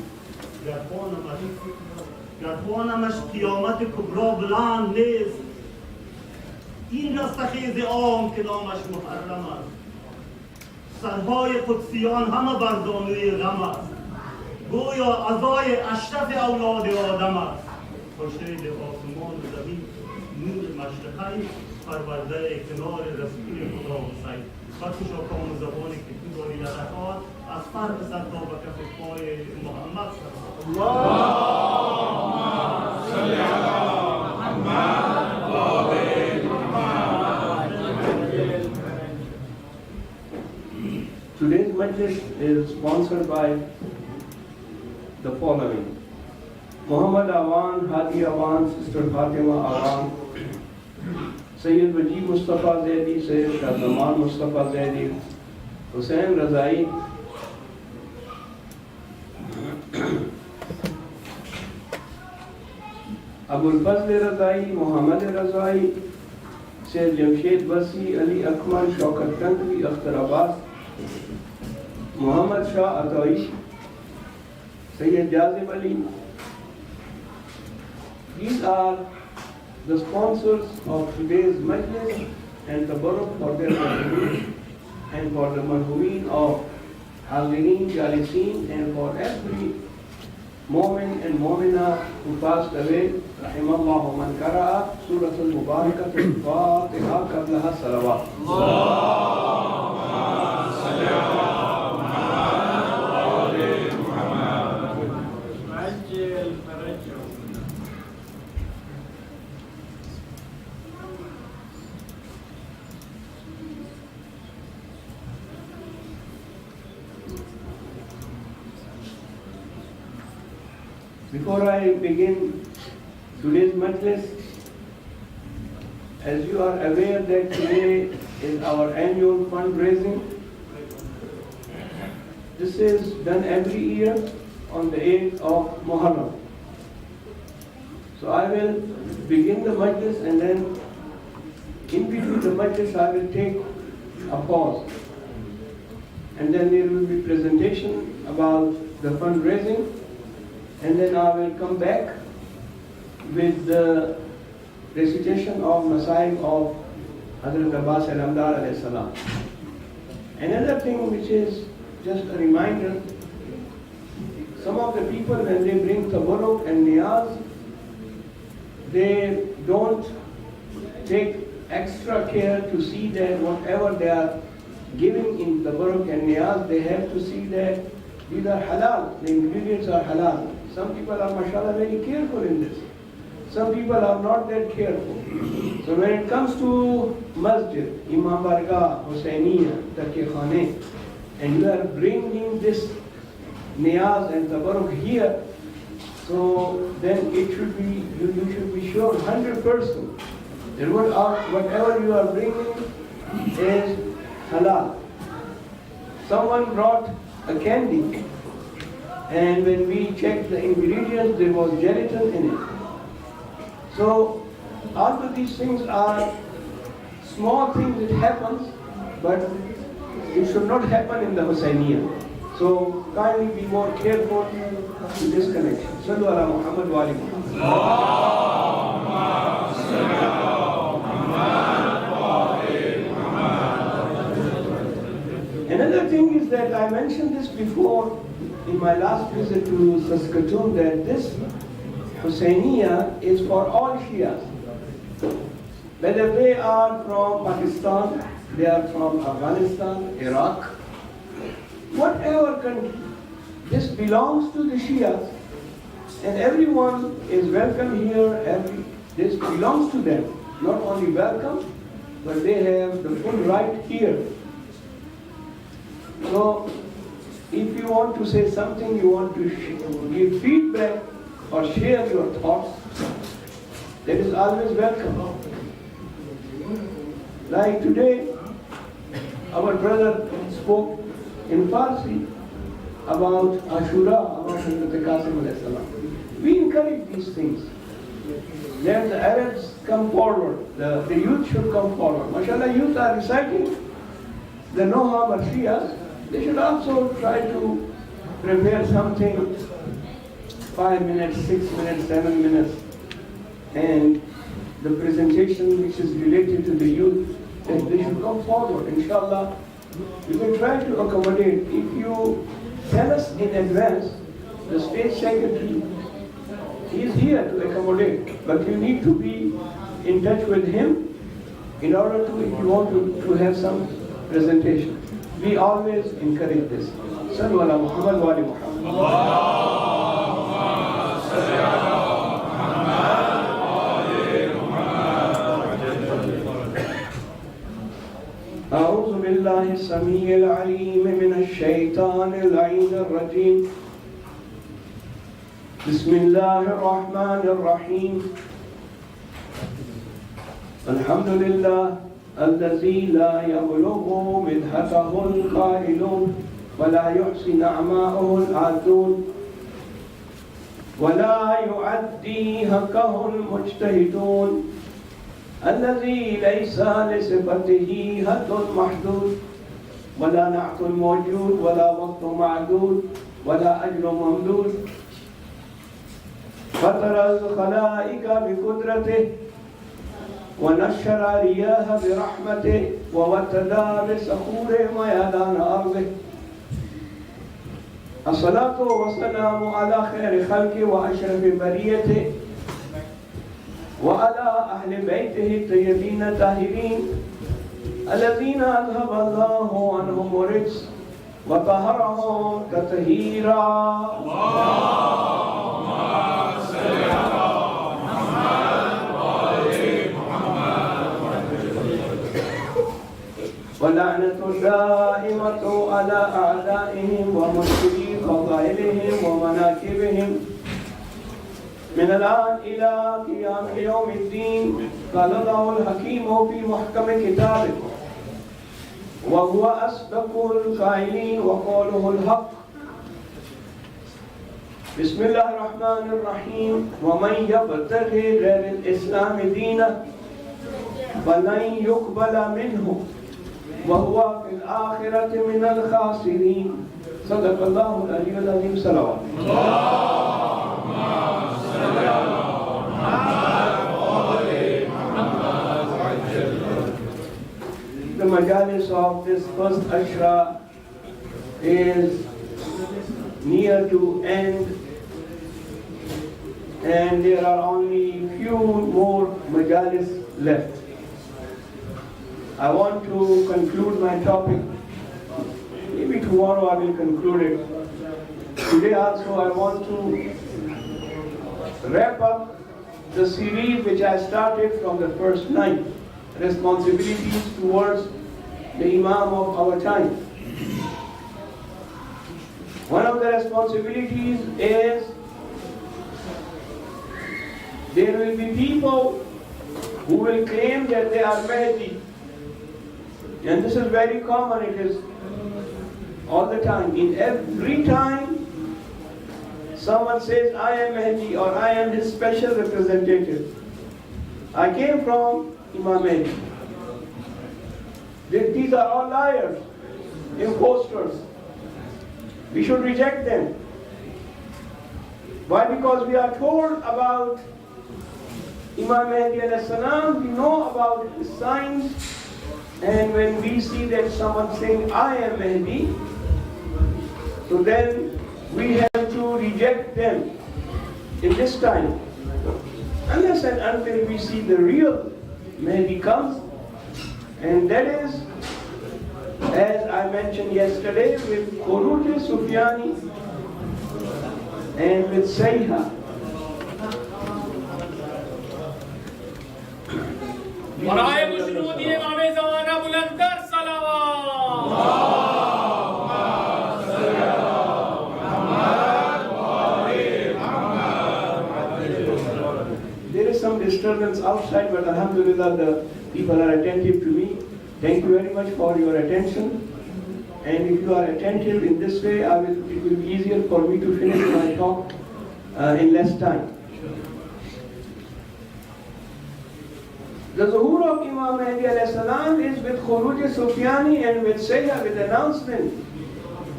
گردوانمش قیامت کبرا بلند نیست. این رستخیز عام که نامش محرم است. سرهای قدسیان همه بر زانوی غم است. گویا عزای اشرف اولاد آدم است. خورشید آسمان و زمین نور مشرقی پرورده کنار رسول خدا حسین. بخشا کام زبانی که تو داری لطفات از فرق سر تا به کف پای محمد صلی الله علیه Today's majlis is sponsored by the following: Muhammad Awan, Hadi Awan, Sister Fatima Awan, Sayyid Wajib Mustafa Zaidi, Sayyid Shahzaman Mustafa Zaidi, Hussain Razai, Abul Fazl Razai, Muhammad Razai, Sayyid Jamshed Basi, Ali Akmal, Shaukat Tankvi, Akhtar Abbas, Muhammad Shah Atai, Sayyid Jazib Ali. These are the sponsors of today's majlis and tabarruk for their contribution and for the marhumin of Hadirin, Jalisin, and for every Mu'min and Mu'mina who passed away. Rahimallahu man qara'a Surah Al-Mubarakat Al-Fatiha qablaha salawat. Before I begin today's majlis, as you are aware that today is our annual fundraising. This is done every year on the 8th of Muharram. So I will begin the majlis and then in between the majlis I will take a pause. And then there will be presentation about the fundraising. and then I will come back with the recitation of Masaib of Hazrat Abbas al-Amdar alayhi salam. Another thing which is just a reminder, some of the people when they bring tabarruk and niyaz, they don't take extra care to see that whatever they are giving in tabarruk and niyaz, they have to see that these are halal, the ingredients are halal. Some people are mashallah very careful in this. Some people are not that careful. So when it comes to masjid, Imam Bargah, Hussaini, Taqi Khane, and you are bringing this niyaz and tabarruk here, so then it should be, you should be sure 100% that whatever you are bringing is halal. Someone brought a candy, and when we checked the ingredients, there was gelatin in it. So all of these things are small things that happens, but it should not happen in the Hussainiyah. So kindly be more careful in this connection. Sallu ala Muhammad wa ali Muhammad. Another thing is that I mentioned this before in my last visit to Saskatoon, that this Hussainiyah is for all Shias. Whether they are from Pakistan, they are from Afghanistan, Iraq, whatever country, this belongs to the Shias, and everyone is welcome here. This belongs to them. Not only welcome, but they have the full right here. So, if you want to say something, you want to give feedback or share your thoughts, that is always welcome. Like today, our brother spoke in Farsi about Ashura, about Hazrat Qasim alayhi salam. We encourage these things. Then the Arabs come forward, the youth should come forward. MashaAllah, youth are reciting the Noha Marshiyas. They should also try to prepare something, 5 minutes, 6 minutes, 7 minutes, and the presentation which is related to the youth, that they should come forward. Inshallah, we will try to accommodate. If you tell us in advance, the state secretary is here to accommodate, but you need to be in touch with him in order to, if you want to have some presentation. We always encourage this. Sallu ala Muhammad wa ali Muhammad. أعوذ بالله السميع العليم من الشيطان اللعين الرجيم. بسم الله الرحمن الرحيم. الحمد لله الذي لا يبلغ مدحته القائلون ولا يحصي نعماءه العادون ولا يعدي حقه المجتهدون الذي ليس لصفته حد محدود ولا نعت موجود ولا وقت معدود ولا أجل ممدود فطر الخلائق بقدرته ونشر رياح برحمته ووتدا بسخور ميادان أرضه. الصلاة والسلام على خير خلقه وأشرف بريته وعلى أهل بيته الطيبين الطاهرين الذين أذهب الله عنهم الرجس وطهرهم تطهيرا. اللهم صل على محمد وآل محمد. ولعنة دائمة على أعدائهم ومنكري فضائلهم ومناكبهم من الآن إلى قيام يوم الدين. قال الله الحكيم في محكم كتابه وهو أصدق القائلين وقوله الحق. بسم الله الرحمن الرحيم. ومن يبتغي غير الإسلام دينا فلن يقبل منه وهو في الآخرة من الخاسرين. صدق الله العلي العظيم. صلوات الله. majalis of this first Ashra is near to end, and there are only few more majalis left. I want to conclude my topic. Maybe tomorrow I will conclude it. Today also I want to wrap up the series which I started from the first night, responsibilities towards the Imam of our time. One of the responsibilities is there will be people who will claim that they are Mahdi. And this is very common, it is all the time. In every time someone says, I am Mahdi or I am his special representative, I came from Imam Mahdi. These are all liars, imposters. We should reject them. Why? Because we are told about Imam Mahdi alayhi salam, we know about his signs, and when we see that someone saying, I am Mahdi, so then we have to reject them in this time. Unless and until we see the real Mahdi comes, and that is, as I mentioned yesterday, with Khuruj Sufyani and with Sayha. बराए मुशनूद ये इमाम ज़माना बुलंद कर सलावत. There is some disturbance outside, but alhamdulillah the people are attentive to me. Thank you very much for your attention. And if you are attentive in this way, it will be easier for me to finish my talk in less time. The zuhur of Imam Mahdi alayhi salam is with Khuruj Sufyani and with Sayha, with announcement.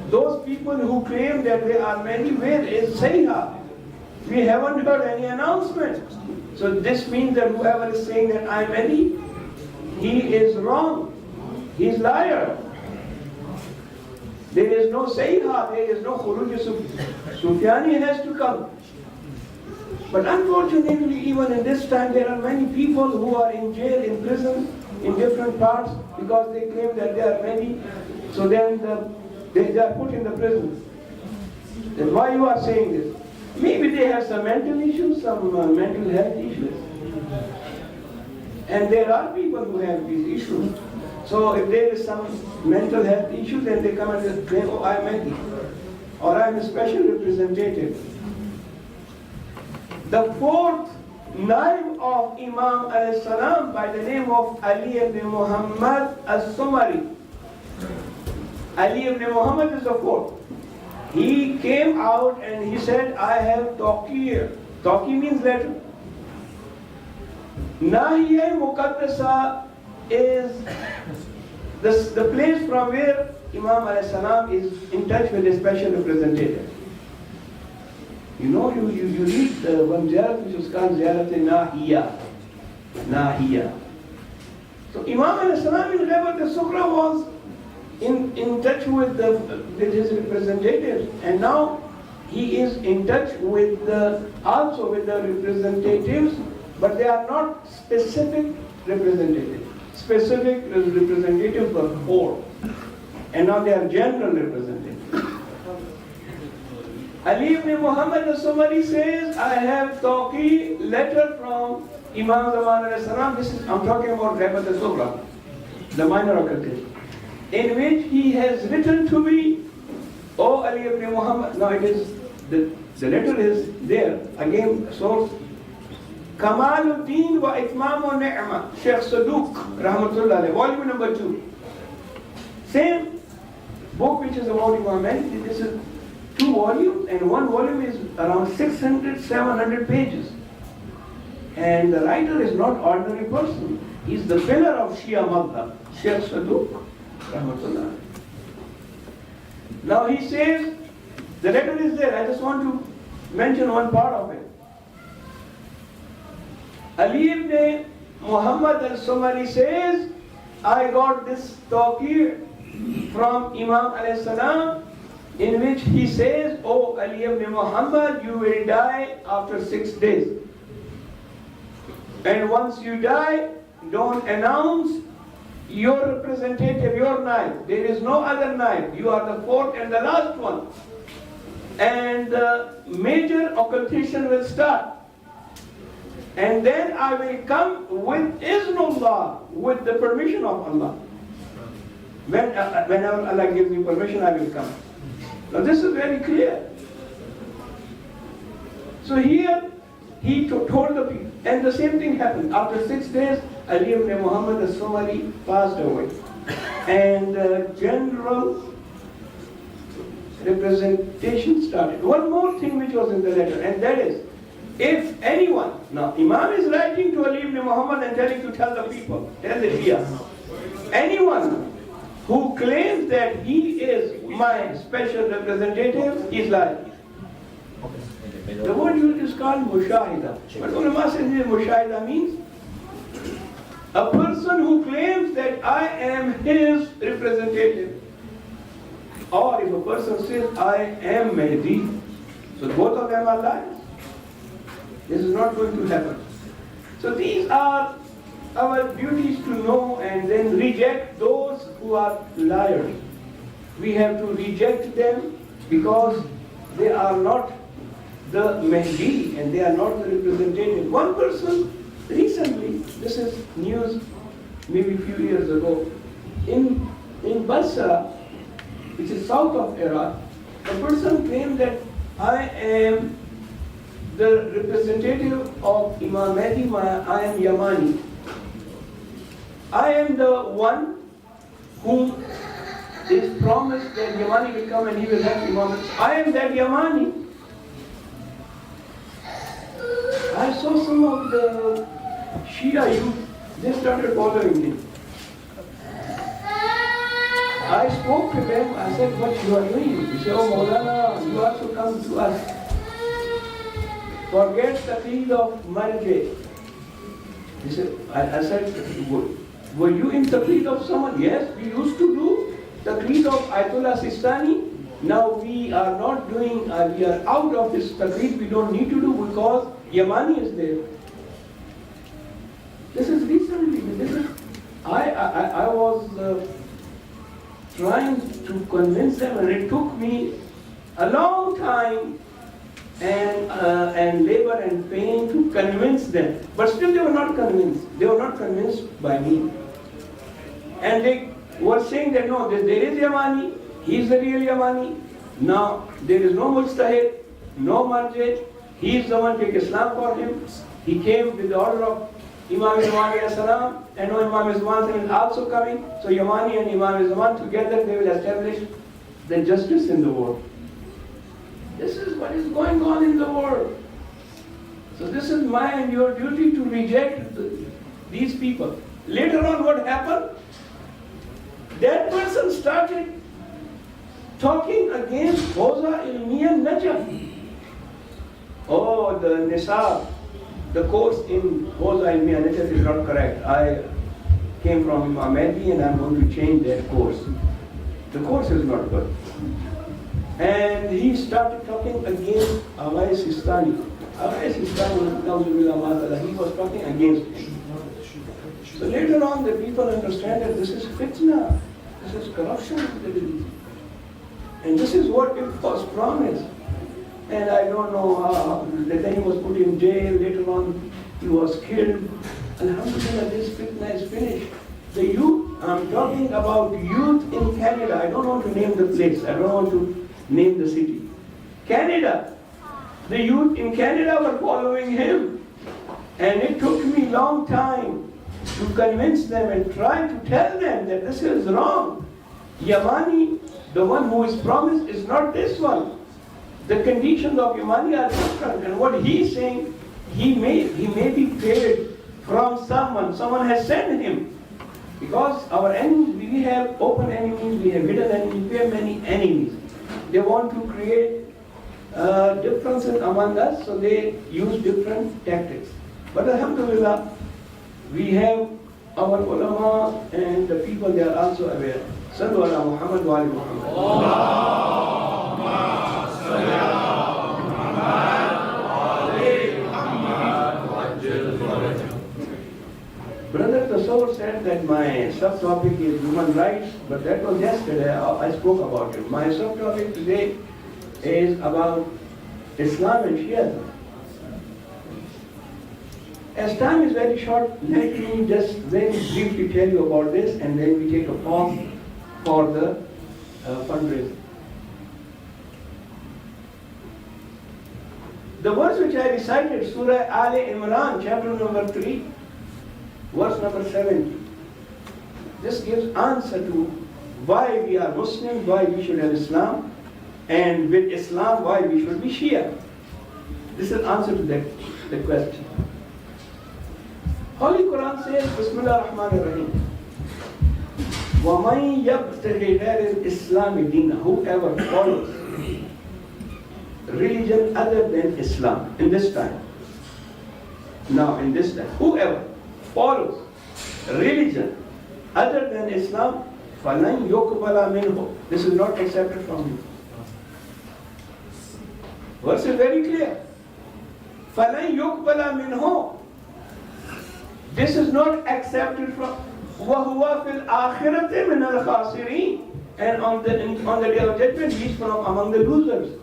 Those people who claim that they are Mahdi, where is Sayha? We haven't heard any announcement. So this means that whoever is saying that I am Mahdi, he is wrong. He is liar. There is no Sayha, there is no Khuruj Sufyani has to come. But unfortunately, even in this time, there are many people who are in jail, in prison, in different parts, because they claim that they are Mahdi. So then they are put in the prison. Then why you are saying this? Maybe they have some mental issues, some mental health issues. And there are people who have these issues. So if there is some mental health issue, then they come and claim, oh, I am Mahdi, or I am a special representative. The fourth naib of Imam alayhi salam by the name of Ali ibn Muhammad al-Sumari. Ali ibn Muhammad is the fourth. He came out and he said, I have Taqi. Taqi means letter. Nahiya Muqaddasa is the place from where Imam alayhi salam is in touch with a special representative. You know, you read one ziyarat which is called ziyarat-e-Nahiya. Nahiya. So Imam alayhi salam in Ghaibat al-Sughra was in touch with his representatives, and now he is in touch with also with the representatives, but they are not specific representatives. Specific representatives were 4, and now they are general representatives. Ali ibn Muhammad al-Sumari says, I have Taqi letter from Imam Zaman alayhi salam. I'm talking about Ghaibat al-Sughra, the minor occultation, in which he has written to me, O Ali ibn Muhammad. Now it is, the letter is there, again source, Kamaluddin wa Itmamu Ni'ma, Sheikh Saduq, Rahmatullah alayhi, volume number 2. Same book which is about Imam Mahdi. This is 2 volumes, and 1 volume is around 600, 700 pages. And the writer is not ordinary person. He is the pillar of Shia Madhab, Sheikh Saduq, Rahmatullah. Now he says, the letter is there, I just want to mention one part of it. Ali ibn Muhammad al-Sumari says, I got this taqir from Imam alayhi salam, in which he says, "Oh Ali ibn Muhammad, you will die after 6 days. And once you die, don't announce your representative, your night. There is no other night. You are the fourth and the last one. And the major occultation will start. And then I will come with Iznullah, with the permission of Allah. Whenever Allah gives me permission, I will come." Now this is very clear. So here, he told the people, and the same thing happened. After 6 days, Ali ibn Muhammad al-Sumari passed away. And general representation started. One more thing which was in the letter, and that is, if anyone, now Imam is writing to Ali ibn Muhammad and telling to tell the people, tell the Shia, anyone who claims that he is my special representative is lying. The word used is called mushahida. But ulama says mushahida means a person who claims that I am his representative. Or if a person says I am Mahdi, so both of them are liars. This is not going to happen. So these are our duties to know and then reject those who are liars. We have to reject them because they are not the Mahdi and they are not the representative. One person recently, this is news maybe a few years ago, in Basra, which is south of Iraq, a person claimed that I am the representative of Imam Mahdi, I am Yamani. I am the one who is promised that Yamani will come and he will have Imam. I am that Yamani. I saw some of the Shia youth, they started following me. I spoke to them, I said, "What you are doing?" He said, "Oh Moulana, you also come to us. Forget the creed of marriage." He said, I said, "Were you in the creed of someone?" "Yes, we used to do the creed of Ayatollah Sistani. Now we are not doing, we are out of this creed, we don't need to do because Yamani is there." This is recently, I was trying to convince them, and it took me a long time and labor and pain to convince them. But still they were not convinced. They were not convinced by me. And they were saying that no, there is Yamani, he is the real Yamani. Now there is no Mujtahid, no Marjid, he is the one, take Islam for him. He came with the order of Imam Zaman, and now Imam Zaman is also coming. So Yamani and Imam Zaman together, they will establish the justice in the world. This is what is going on in the world. So this is my and your duty to reject these people. Later on, what happened? That person started talking against Hoza Ilmiya Najaf. Oh, the Nisab, the course in Hoza Ilmiya Najaf is not correct. I came from Imam Mahdi and I'm going to change that course. The course is not good. And he started talking against Awai Sistani. Awai Sistani, he was talking against him. So later on, the people understand that this is fitna, this is corruption of the religion. And this is what it was promised. And I don't know how, then he was put in jail, later on he was killed. Alhamdulillah, this fitna is finished. The youth, I'm talking about youth in Canada. I don't want to name the place, I don't want to name the city. Canada, the youth in Canada were following him. And it took me a long time to convince them and try to tell them that this is wrong. Yamani, the one who is promised, is not this one. The conditions of Yamani are different. And what he is saying, he may be paid from someone has sent him. Because our enemies, we have open enemies, we have hidden enemies, we have many enemies. They want to create differences among us, so they use different tactics. But Alhamdulillah, we have our ulama and the people, they are also aware. Sallu ala Muhammad wa ali Muhammad. Brother Tasawwur said that my subtopic is human rights, but that was yesterday, I spoke about it. My subtopic today is about Islam and Shiism. As time is very short, let me just very briefly tell you about this, and then we take a pause for the fundraising. The verse which I recited, Surah Ali Imran, chapter number 3, verse number 70. This gives answer to why we are Muslims, why we should have Islam, and with Islam, why we should be Shia. This is answer to the question. Holy Quran says, Bismillah ar-Rahman ar-Rahim. وَمَنْ يَبْتَغِي غَيْرَ الْإِسْلَامِ دِينًا. Whoever follows religion other than Islam in this time. Now in this time, whoever follows religion other than Islam, فَلَنْ يُقْبَلَ مِنْهُ. This is not accepted from you. Verse is very clear. فَلَنْ يُقْبَلَ مِنْهُ. This is not accepted from وَهُوَ فِي الْآخِرَةِ مِنَ الْخَاسِرِينَ. And on the day of judgment, he is from among the losers.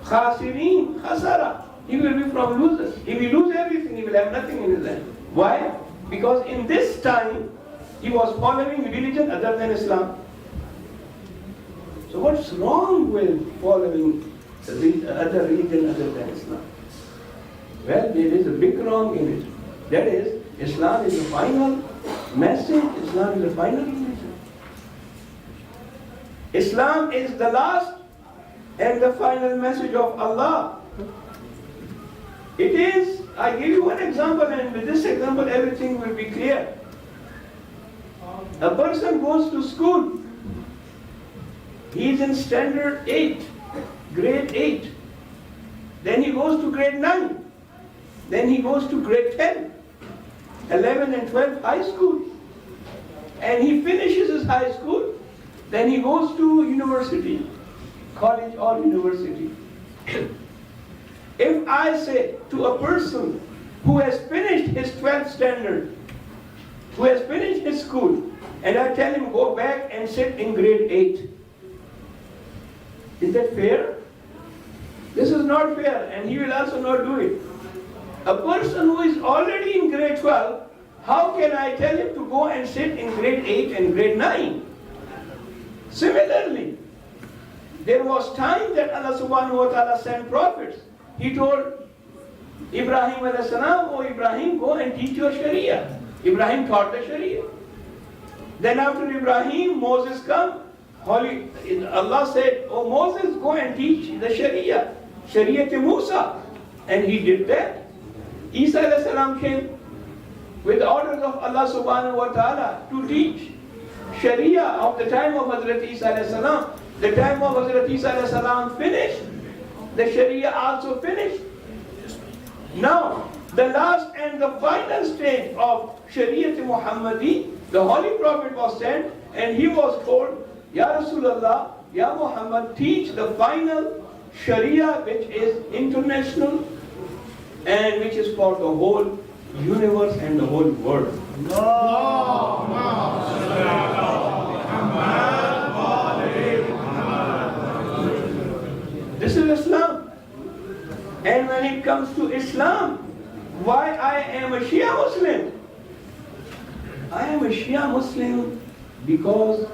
Khasirin, khasara. He will be from losers. He will lose everything. He will have nothing in his hand. Why? Because in this time, he was following religion other than Islam. So what's wrong with following other religion other than Islam? Well, there is a big wrong in it. That is, Islam is the final message. Islam is the final religion. Islam is the last and the final message of Allah. It is, I give you one example, and with this example everything will be clear. A person goes to school. He is in standard 8, grade 8. Then he goes to grade 9. Then he goes to grade 10, 11 and 12 high school. And he finishes his high school. Then he goes to university, college or university. If I say to a person who has finished his 12th standard, who has finished his school, and I tell him go back and sit in grade 8, is that fair? This is not fair, and he will also not do it. A person who is already in grade 12, how can I tell him to go and sit in grade 8 and grade 9? Similarly, there was time that Allah subhanahu wa ta'ala sent prophets. He told Ibrahim alayhi salam, oh Ibrahim, go and teach your Sharia. Ibrahim taught the Sharia. Then after Ibrahim, Moses come. Allah said, oh Moses, go and teach the Sharia. Sharia to Musa. And he did that. Isa alayhi salam came with orders of Allah subhanahu wa ta'ala to teach Sharia of the time of Hazrat Isa alayhi salam. The time of Hazrat Isa alayhi salam finished. The Sharia also finished. Now, the last and the final stage of Sharia Muhammadi, the Holy Prophet was sent, and he was told, Ya Rasulullah, Ya Muhammad, teach the final Sharia which is international and which is for the whole universe and the whole world. This is Islam. And when it comes to Islam, why I am a Shia Muslim? I am a Shia Muslim because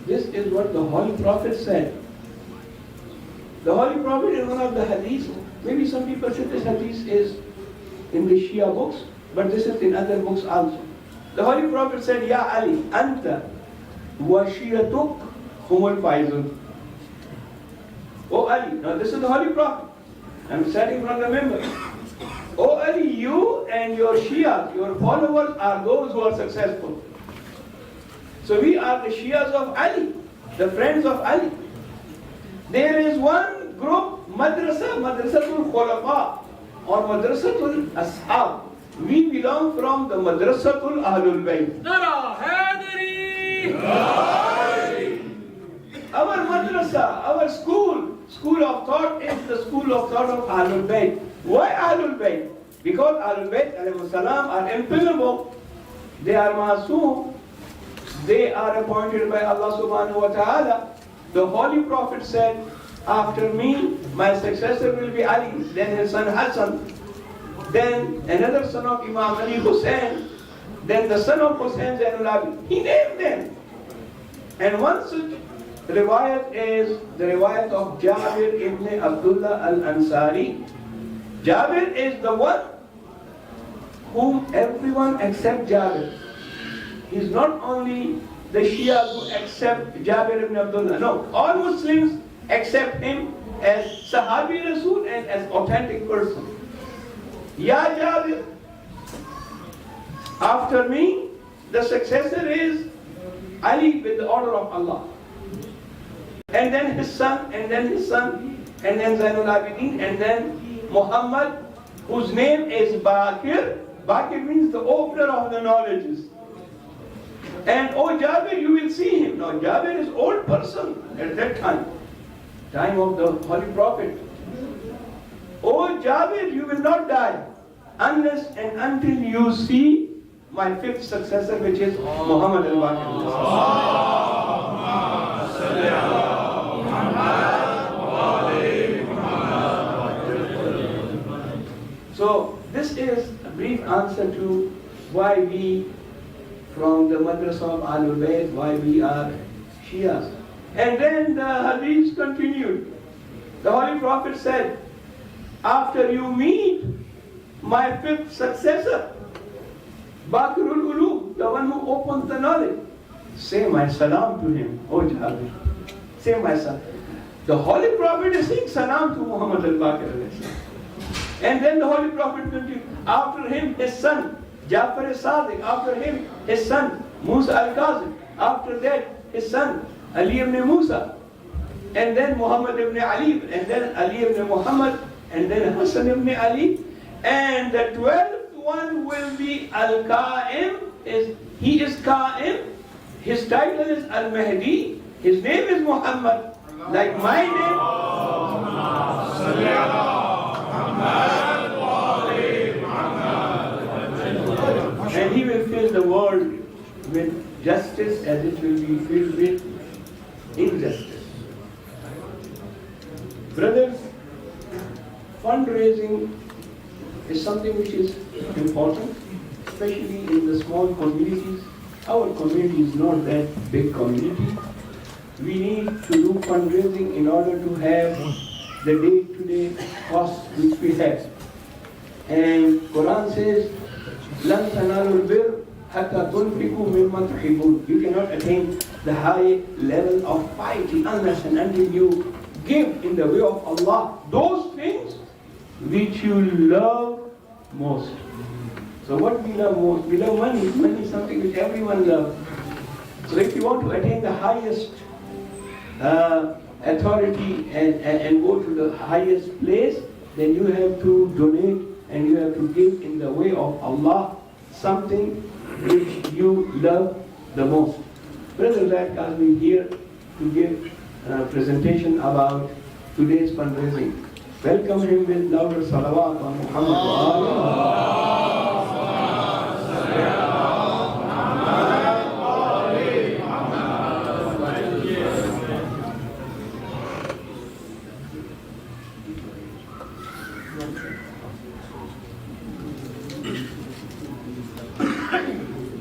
this is what the Holy Prophet said. The Holy Prophet in one of the hadiths, maybe some people say this hadith is in the Shia books, but this is in other books also. The Holy Prophet said, Ya Ali, Anta wa Shiatuk humul faizun. Oh Ali, now this is the Holy Prophet. I'm standing from the member. Oh Ali, you and your Shia, your followers are those who are successful. So we are the Shias of Ali, the friends of Ali. There is one group, Madrasatul Khulafa or Madrasatul Ashab. We belong from the Madrasatul Ahlul Bayt. Nara Haidari! Our madrasa, our school of thought is the school of thought of Ahlul Bayt. Why Ahlul Bayt? Because Ahlul Bayt alayhi salam are impeccable. They are masoom. They are appointed by Allah subhanahu wa ta'ala. The Holy Prophet said, after me, my successor will be Ali, then his son Hassan, then another son of Imam Ali Hussain, then the son of Hussain Zainul Abidin. He named them. And one such riwayat is the riwayat of Jabir ibn Abdullah al-Ansari. Jabir is the one whom everyone except Jabir. He's not only the Shia who accept Jabir ibn Abdullah. No, all Muslims accept him as Sahabi Rasul and as authentic person. Ya Jabir, after me, the successor is Ali with the order of Allah. And then his son, and then his son, and then Zainul Abidin, and then Muhammad, whose name is Bakir. Bakir means the opener of the knowledges. And oh Jabir, you will see him. Now Jabir is old person at that time of the Holy Prophet. Oh Jabir, you will not die unless and until you see my fifth successor, which is Muhammad al-Bakir. So this is a brief answer to why we from the Madrasa of Ahlul Bayt, why we are Shias. And then the hadith continued. The Holy Prophet said, after you meet my fifth successor, Bakirul Ulum, the one who opens the knowledge, say my salam to him, O Jabir. Say my salam. The Holy Prophet is saying salam to Muhammad al-Bakir. And then the Holy Prophet continued, after him his son, Jafar al-Sadiq, after him his son, Musa al-Kazim, after that his son, Ali ibn Musa, and then Muhammad ibn Ali, and then Ali ibn Muhammad, and then Hassan ibn Ali, and the 12th one will be Al-Qa'im, he is Qa'im, his title is Al-Mahdi, his name is Muhammad, like my name. And he will fill the world with justice as it will be filled with injustice. Brothers, fundraising is something which is important, especially in the small communities. Our community is not that big community. We need to do fundraising in order to have the day-to-day costs which we have. And Quran says, لَن تَنَالُوا الْبِرَّ حَتَّى تُنْفِقُوا مِمَّا تُحِبُّونَ. You cannot attain the high level of piety unless and until you give in the way of Allah those things which you love most. So what we love most? We love money. Money is something which everyone loves. So if you want to attain the highest authority and go to the highest place, then you have to donate and you have to give in the way of Allah something which you love the most. Brother Zach asked me here to give a presentation about today's fundraising. Welcome him with louder salawat on Muhammad wa alihi.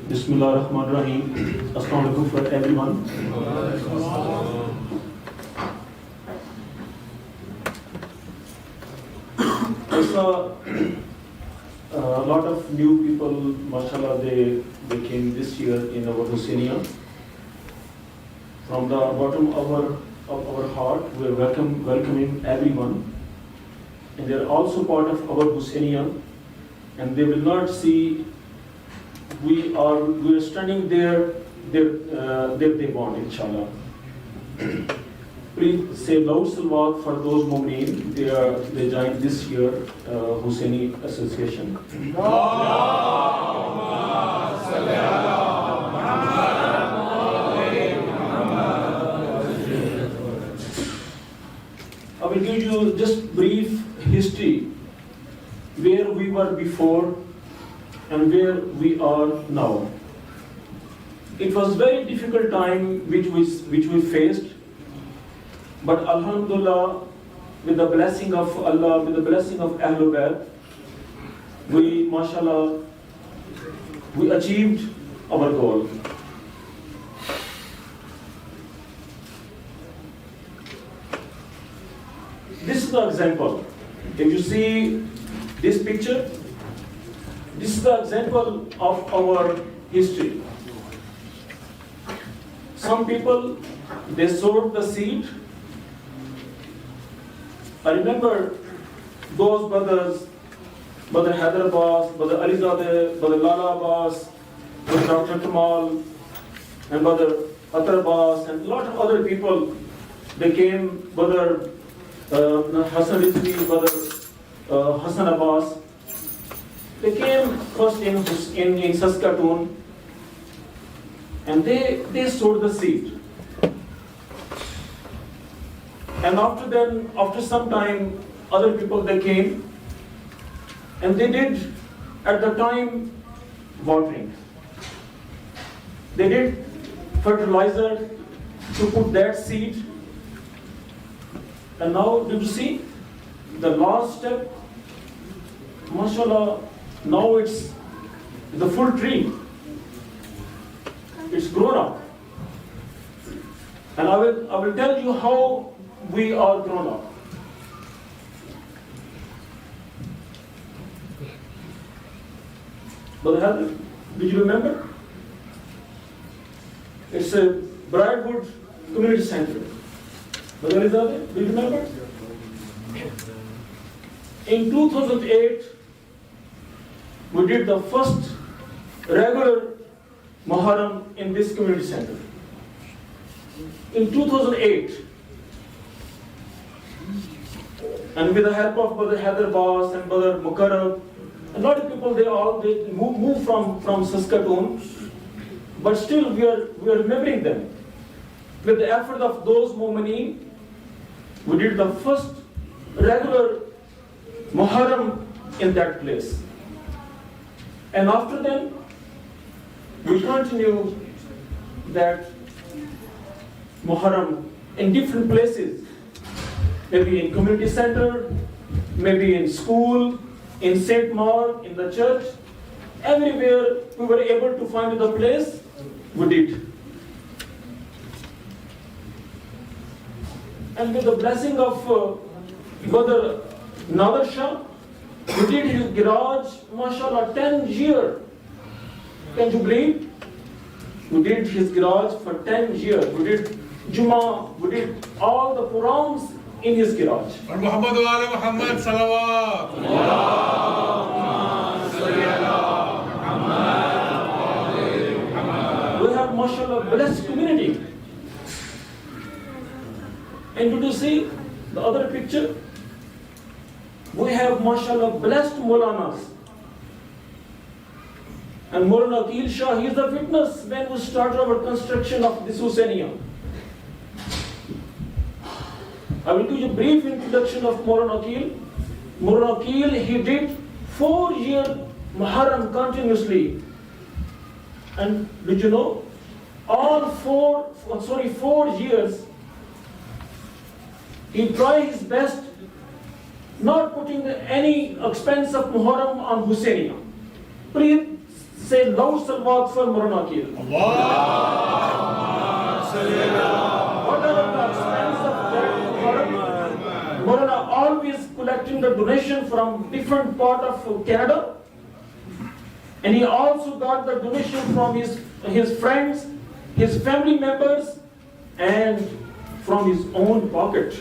Bismillah ar-Rahman ar-Rahim. Assalamu alaikum for everyone. I saw a lot of new people, mashallah, they came this year in our Hussainiya. From the bottom of our heart, we are welcoming everyone. And they are also part of our Hussainiya. And they will not see we are standing there they want, inshallah. Please say loud salawat for those mu'mineen. They joined this year Hussaini Association. before and where we are now. It was very difficult time which we faced, but Alhamdulillah, with the blessing of Allah, with the blessing of Ahlul Bayt, we, mashallah, we achieved our goal. This is the example. If you see this picture, this is the example of our history. Some people, they sowed the seed. I remember those brothers, Brother Haider Abbas, Brother Alizadeh, Brother Lala Abbas, Brother Dr. Kamal, and Brother Atar Abbas, and a lot of other people. They came, Brother Hassan Rizvi, Brother Hassan Abbas. They came first in Saskatoon, and they sowed the seed. And after some time, other people they came, and they did at the time watering. They did fertilizer to put that seed. And now, did you see the last step? MashaAllah, now it's the full tree. It's grown up. And I will tell you how we are grown up. Brother Haider, did you remember? It's a Briarwood Community Center. Brother Alizadeh, do you remember? In 2008, we did the first regular Muharram in this community center. In 2008, and with the help of Brother Haider Abbas and Brother Mukarram, a lot of people they moved from Saskatoon, but still we are remembering them. With the effort of those Mu'mineen, we did the first regular Muharram in that place. And after that, we continue that Muharram in different places, maybe in community center, maybe in school, in St. Mark, in the church. Everywhere we were able to find the place, we did. And with the blessing of Brother Nader Shah, we did his garage, mashallah, 10 years. Can you believe? We did his garage for 10 years. We did Jummah, we did all the programs in his garage. Muhammad wa ala Muhammad salawat. We have, mashallah, blessed community. And did you see the other picture? We have, mashallah, blessed Moulanas. And Moulana Aqeel Shah, he is the witness when we started our construction of this Hussaini. I will give you a brief introduction of Moulana Aqeel. Moulana Aqeel, he did 4 years Muharram continuously. And did you know? All 4 years, he tried his best not putting any expense of Muharram on Hussaini. Please say loud salawat for Moulana Aqeel. Whatever the expense of that Muharram, Moulana always collecting the donation from different part of Canada. And he also got the donation from his friends, his family members, and from his own pocket.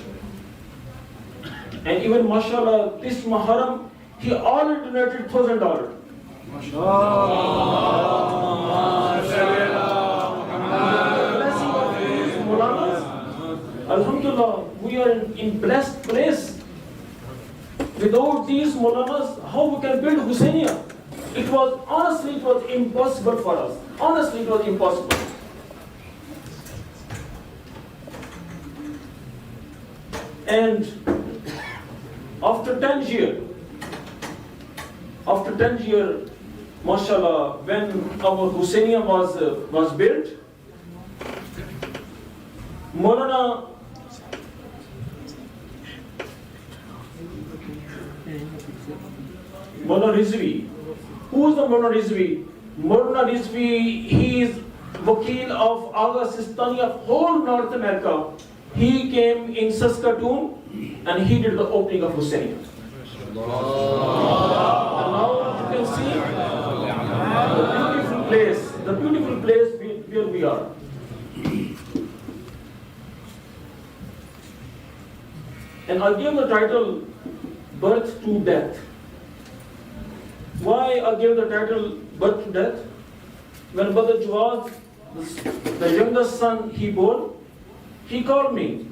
And even, mashallah, this Muharram, he already donated $1,000. Blessing of these Moulanas, Alhamdulillah, we are in blessed place. Without these Moulanas, how we can build Hussainiya? It was impossible for us. Honestly, it was impossible. And after 10 years, after 10 years, mashallah, when our Hussainia was built, Moulana Rizvi. Who is the Moulana Rizvi? Moulana Rizvi, he is Wakil of Aga Sistani of whole North America. He came in Saskatoon and he did the opening of Hussaini. And now you can see the beautiful place where we are. And I gave the title Birth to Death. Why I gave the title Birth to Death? When Brother Jawad, the youngest son he bore, he called me.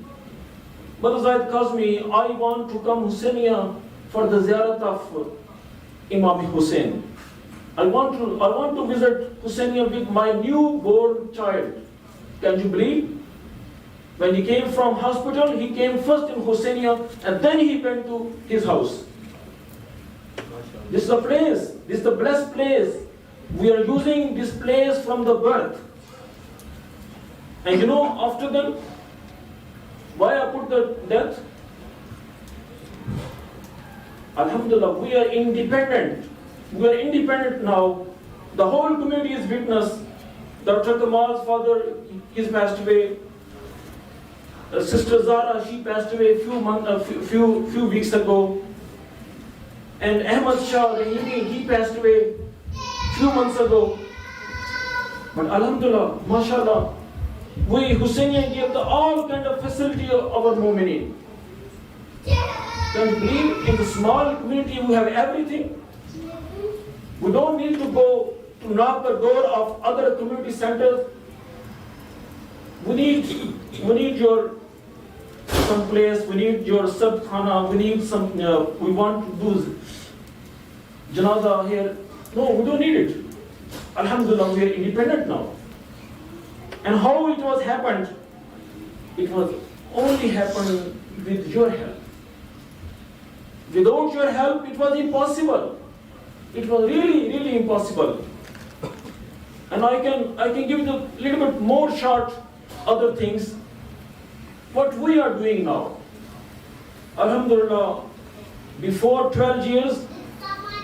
Brother Zaid calls me, I want to come Hussainia for the ziyarat of Imam Hussain. I want to visit Hussainia with my newborn child. Can you believe? When he came from hospital, he came first in Hussainia and then he went to his house. This is the place, this is the blessed place. We are using this place from the birth. And you know, after that, why I put the death? Alhamdulillah, we are independent. We are independent now. The whole community is witness. Dr. Kamal's father, he's passed away. Sister Zara, she passed away a few weeks ago. And Ahmad Shah, he passed away few months ago. But Alhamdulillah, mashallah, we Hussaini gave the all kind of facility of our mu'mineen. Can you believe in the small community we have everything? We don't need to go to knock the door of other community centers. We need your some place, we need your sub-khana, we need some, we want to do janaza here. No, we don't need it. Alhamdulillah, we are independent now. And how it was happened? It was only happened with your help. Without your help, it was impossible. It was really, really impossible. And I can give you a little bit more short other things. What we are doing now. Alhamdulillah, before 12 years,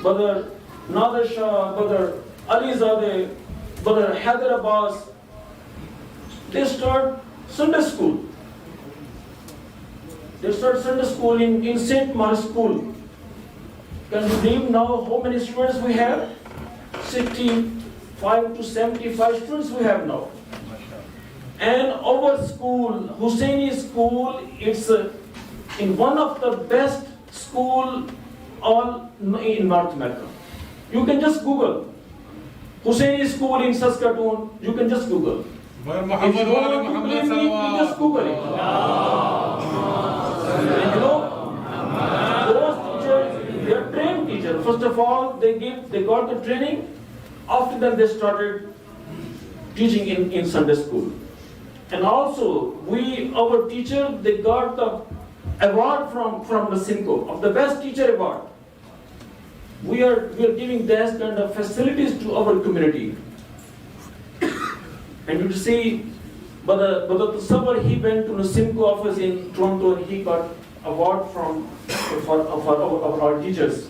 Brother Nader Shah, Brother Ali Zadeh, Brother Haider Abbas, they start Sunday school. They start Sunday school in St. Mark's School. Can you believe now how many students we have? 65 to 75 students we have now. And our school, Hussaini school, it's in one of the best school all in North America. You can just Google Hussaini school in Saskatoon. You can just Google. If you don't want to believe me, you just Google it. And you know, those teachers, they are trained teachers. First of all, they got the training. After that, they started teaching in Sunday school. And also, our teacher, they got the award from the Simcoe of the best teacher award. We are giving that kind of facilities to our community. And you see, but the summer he went to the Simcoe office in Toronto and he got award for our teachers.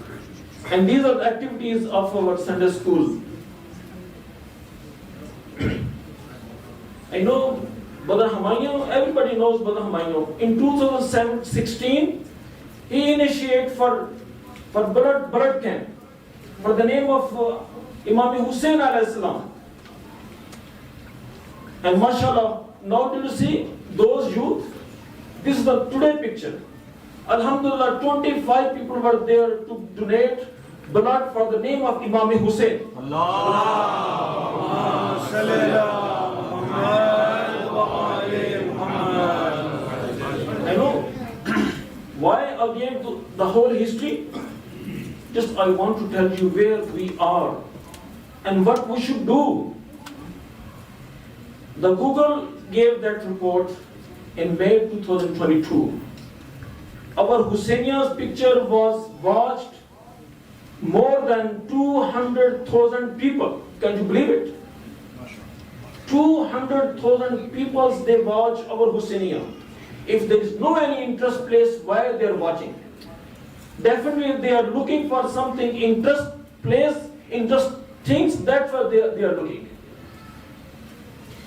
And these are the activities of our Sunday school. I know Brother Humayun, everybody knows Brother Humayun. In 2016, he initiated for blood camp for the name of Imam Hussain alayhi salam. And mashallah, now did you see those youth? This is the today picture. Alhamdulillah, 25 people were there to donate blood for the name of Imam Hussain. I know why I gave the whole history. Just I want to tell you where we are and what we should do. The Google gave that report in May 2022. Our Hussainia's picture was watched more than 200,000 people. Can you believe it? 200,000 people, they watch our Husainiya. If there is no any interest place, why they are watching? Definitely they are looking for something interest place, interest things, that's what they are looking.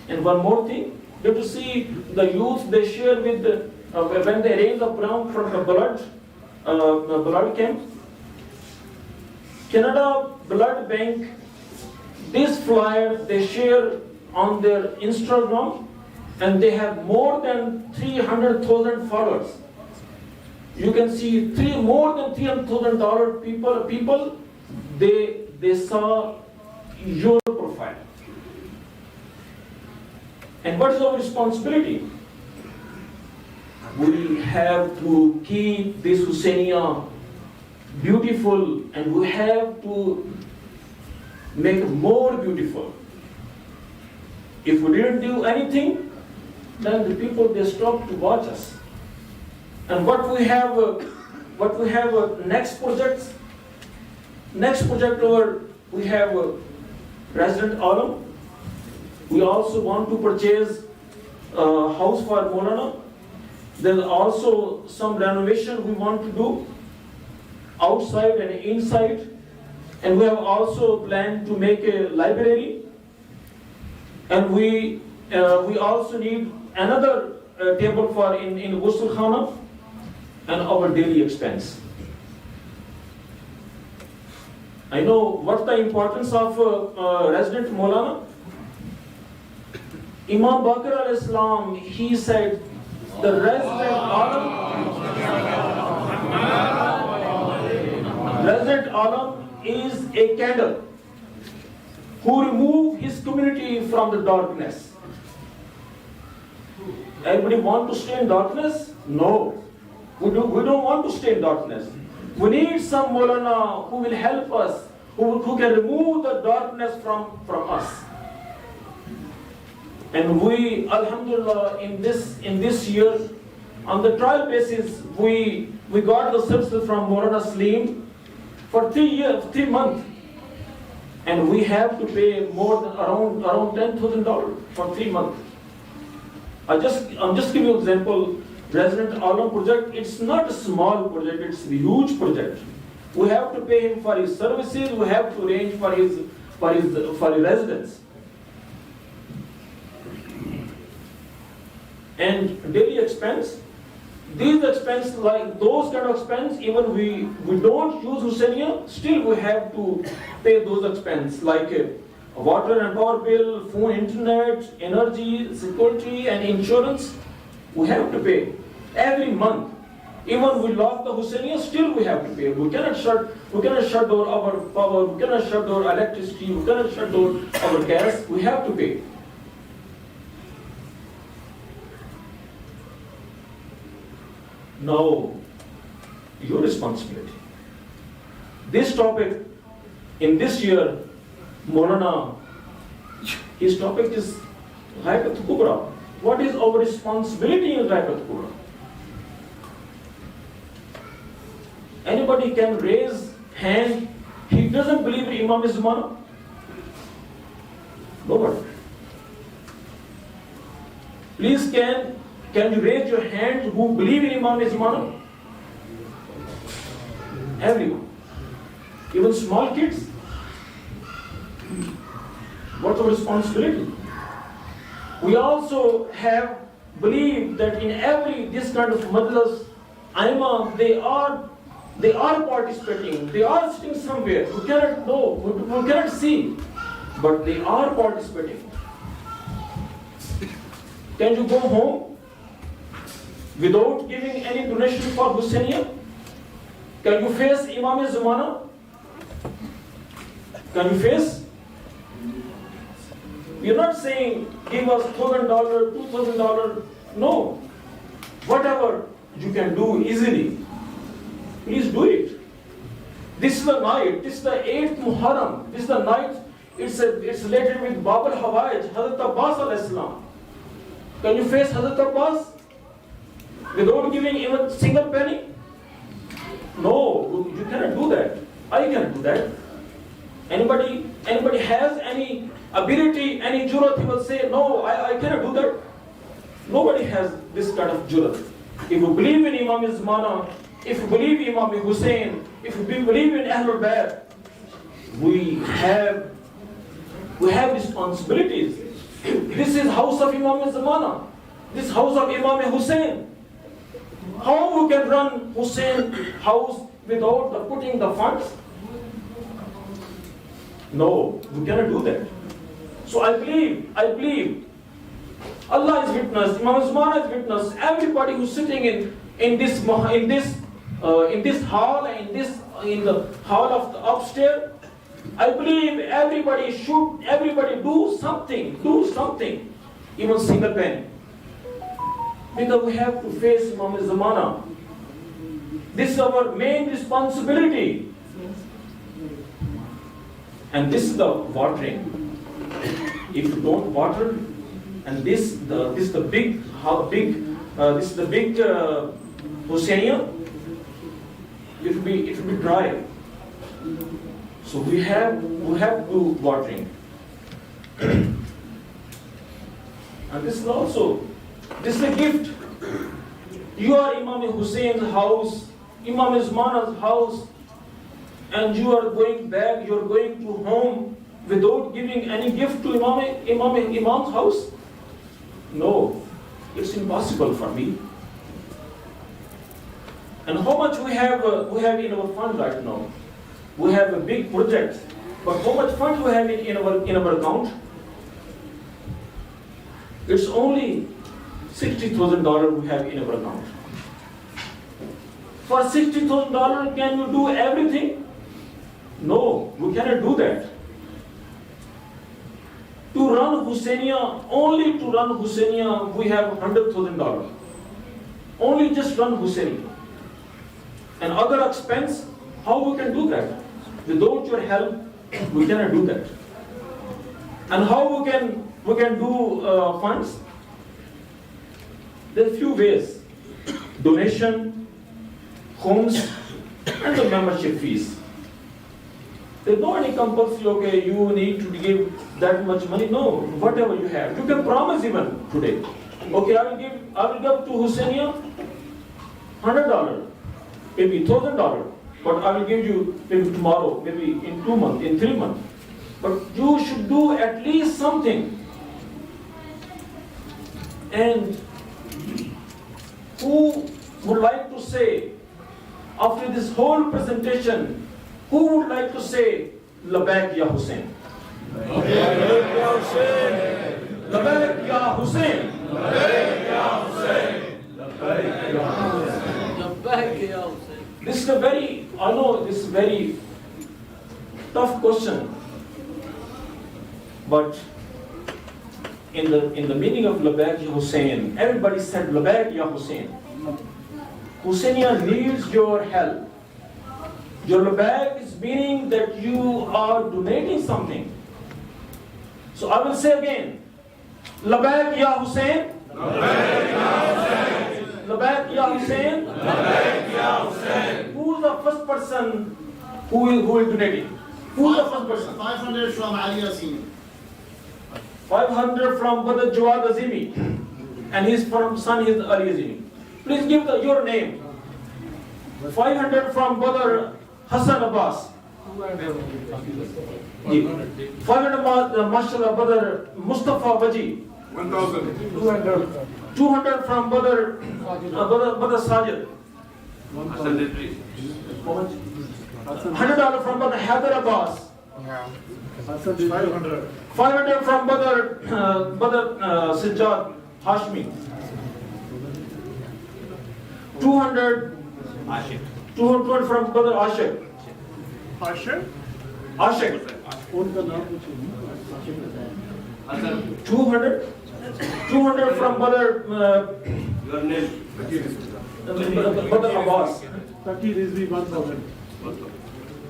And one more thing, you have to see the youth, they share with the, when they arrange the program from the blood camp. Canada Blood Bank, this flyer they share on their Instagram, and they have more than 300,000 followers. You can see more than 300,000 people, they saw your profile. And what is our responsibility? We have to keep this Husainiya beautiful, and we have to make it more beautiful. If we didn't do anything, then the people, they stop to watch us. And what we have next project over, we have Resident Alam. We also want to purchase a house for Moulana. There's also some renovation we want to do outside and inside. And we have also planned to make a library. And we also need another table for in Ghusl Khana and our daily expense. I know what's the importance of resident Moulana. Imam Bakr al-Islam, he said, the resident Alam is a candle who remove his community from the darkness. Everybody want to stay in darkness? No. We don't want to stay in darkness. We need some Moulana who will help us, who can remove the darkness from us. And we, alhamdulillah, in this year, on the trial basis, we got the services from Moulana Salim for 3 months. And we have to pay more than around $10,000 for 3 months. I'm just giving you an example. Resident Alam project, it's not a small project, it's a huge project. We have to pay him for his services, we have to arrange for his residence. And daily expense, these expenses, like those kind of expense, even we don't use Husainiya, still we have to pay those expenses, like water and power bill, phone, internet, energy, security, and insurance. We have to pay every month. Even we lock the Husainiya, still we have to pay. We cannot shut down our power, we cannot shut down electricity, we cannot shut down our gas. We have to pay. Now, your responsibility. This topic, in this year, Moulana, his topic is Ghaibat Kubra. What is our responsibility in Ghaibat Kubra? Anybody can raise hand, he doesn't believe in Imam Zamana? Nobody. Please can you raise your hand who believe in Imam Zamana? Everyone. Even small kids. What's our responsibility? We also have believed that in every this kind of majlis, Imam, they are participating. They are sitting somewhere. We cannot know. We cannot see, but they are participating. Can you go home without giving any donation for Husainiya? Can you face Imam Zamana? Can you face? We are not saying give us $1,000, $2,000. No. Whatever you can do easily, please do it. This is the night. This is the 8th Muharram. This is the night. It's related with Bab al-Hawaij, Hazrat Abbas al-Islam. Can you face Hazrat Abbas without giving even a single penny? No, you cannot do that. I can do that. Anybody has any ability, any jurat, he will say, no, I cannot do that. Nobody has this kind of jurat. If you believe in Imam Moulana, if you believe in Imam Hussain, if you believe in Ahlul Bayt, we have responsibilities. This is house of Imam Moulana. This house of Imam Hussain. How we can run Hussain house without putting the funds? No, we cannot do that. So I believe, Allah is witness, Imam Moulana is witness, everybody who's sitting in this hall, in the hall of the upstairs, I believe everybody do something, even single penny. Because we have to face Imam Zamana. This is our main responsibility. And this is the watering. If you don't water, and this is the big Hussainiya, it will be dry. So we have to watering. And this is a gift. You are Imam Hussein's house, Imam Moulana's house, and you are going back, you are going to home without giving any gift to Imam's house? No, it's impossible for me. And how much we have in our fund right now? We have a big project, but how much fund we have in our account? It's only $60,000 we have in our account. For $60,000, can you do everything? No, we cannot do that. To run Hussainiya, only to run Hussainiya, we have $100,000. Only just run Hussainiya. And other expense, how we can do that? Without your help, we cannot do that. And how we can do funds? There are few ways: donation, homes, and the membership fees. There's no any compulsory, okay, you need to give that much money. No, whatever you have. You can promise even today. Okay, I will give to Hussainiya $100, maybe $1,000, but I will give you maybe tomorrow, maybe in 2 months, in 3 months. But you should do at least something. And who would like to say, after this whole presentation, who would like to say, Labbaik ya Hussain? Labbaik ya Hussain. Labbaik ya Hussain. Labbaik ya Hussain. Labbaik ya Hussain. Labbaik ya Hussain. This is a very tough question. But in the meaning of Labbaik ya Hussain, everybody said Labbaik ya Hussain. Hussainiya needs your help. Your Labbaik is meaning that you are donating something. So I will say again, Labbaik ya Hussain. Labbaik ya Hussain. Labbaik ya Hussain. Labbaik ya Hussain. Who is the first person who will donate it? Who is the first person? 500 from Ali Azimi. 500 from Brother Jawad Azimi, and his son is Ali Azimi. Please give your name. 500 from Brother Hassan Abbas. 500 mashallah Brother Mustafa Baji. 1,000. 200 from Brother Sajid. $100 from Brother Haider Abbas. 500 from Brother Sajjad Hashmi. 200 from Brother Ashik. Ashik? 200 from Brother Your name. Brother Abbas. Taki Rizvi 1,000.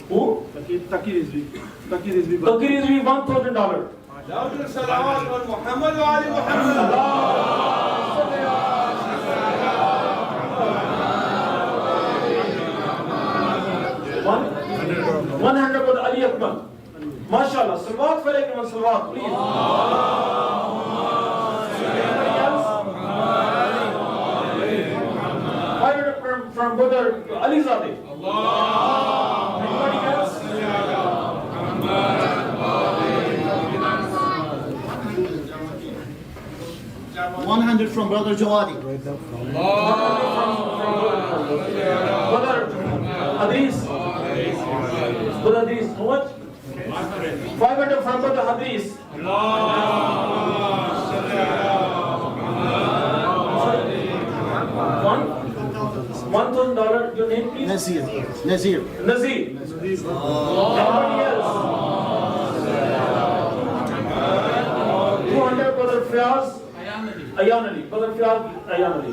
Who? Taki Rizvi. Taki Rizvi $1,000. 100 brother Ali Akmal. MashaAllah. Salawat for everyone. Salawat, please. Anybody else? 500 from brother Ali Zadeh. Anybody else? 100 from Brother Jawadi. Brother Hadith. Brother Hadith, how much? 500 from Brother Hadith. $1,000. Your name, please? Nazir. Nazir. Anybody else? 200 Brother Fiaz. Ayanali. Brother Fiaz Ayanali.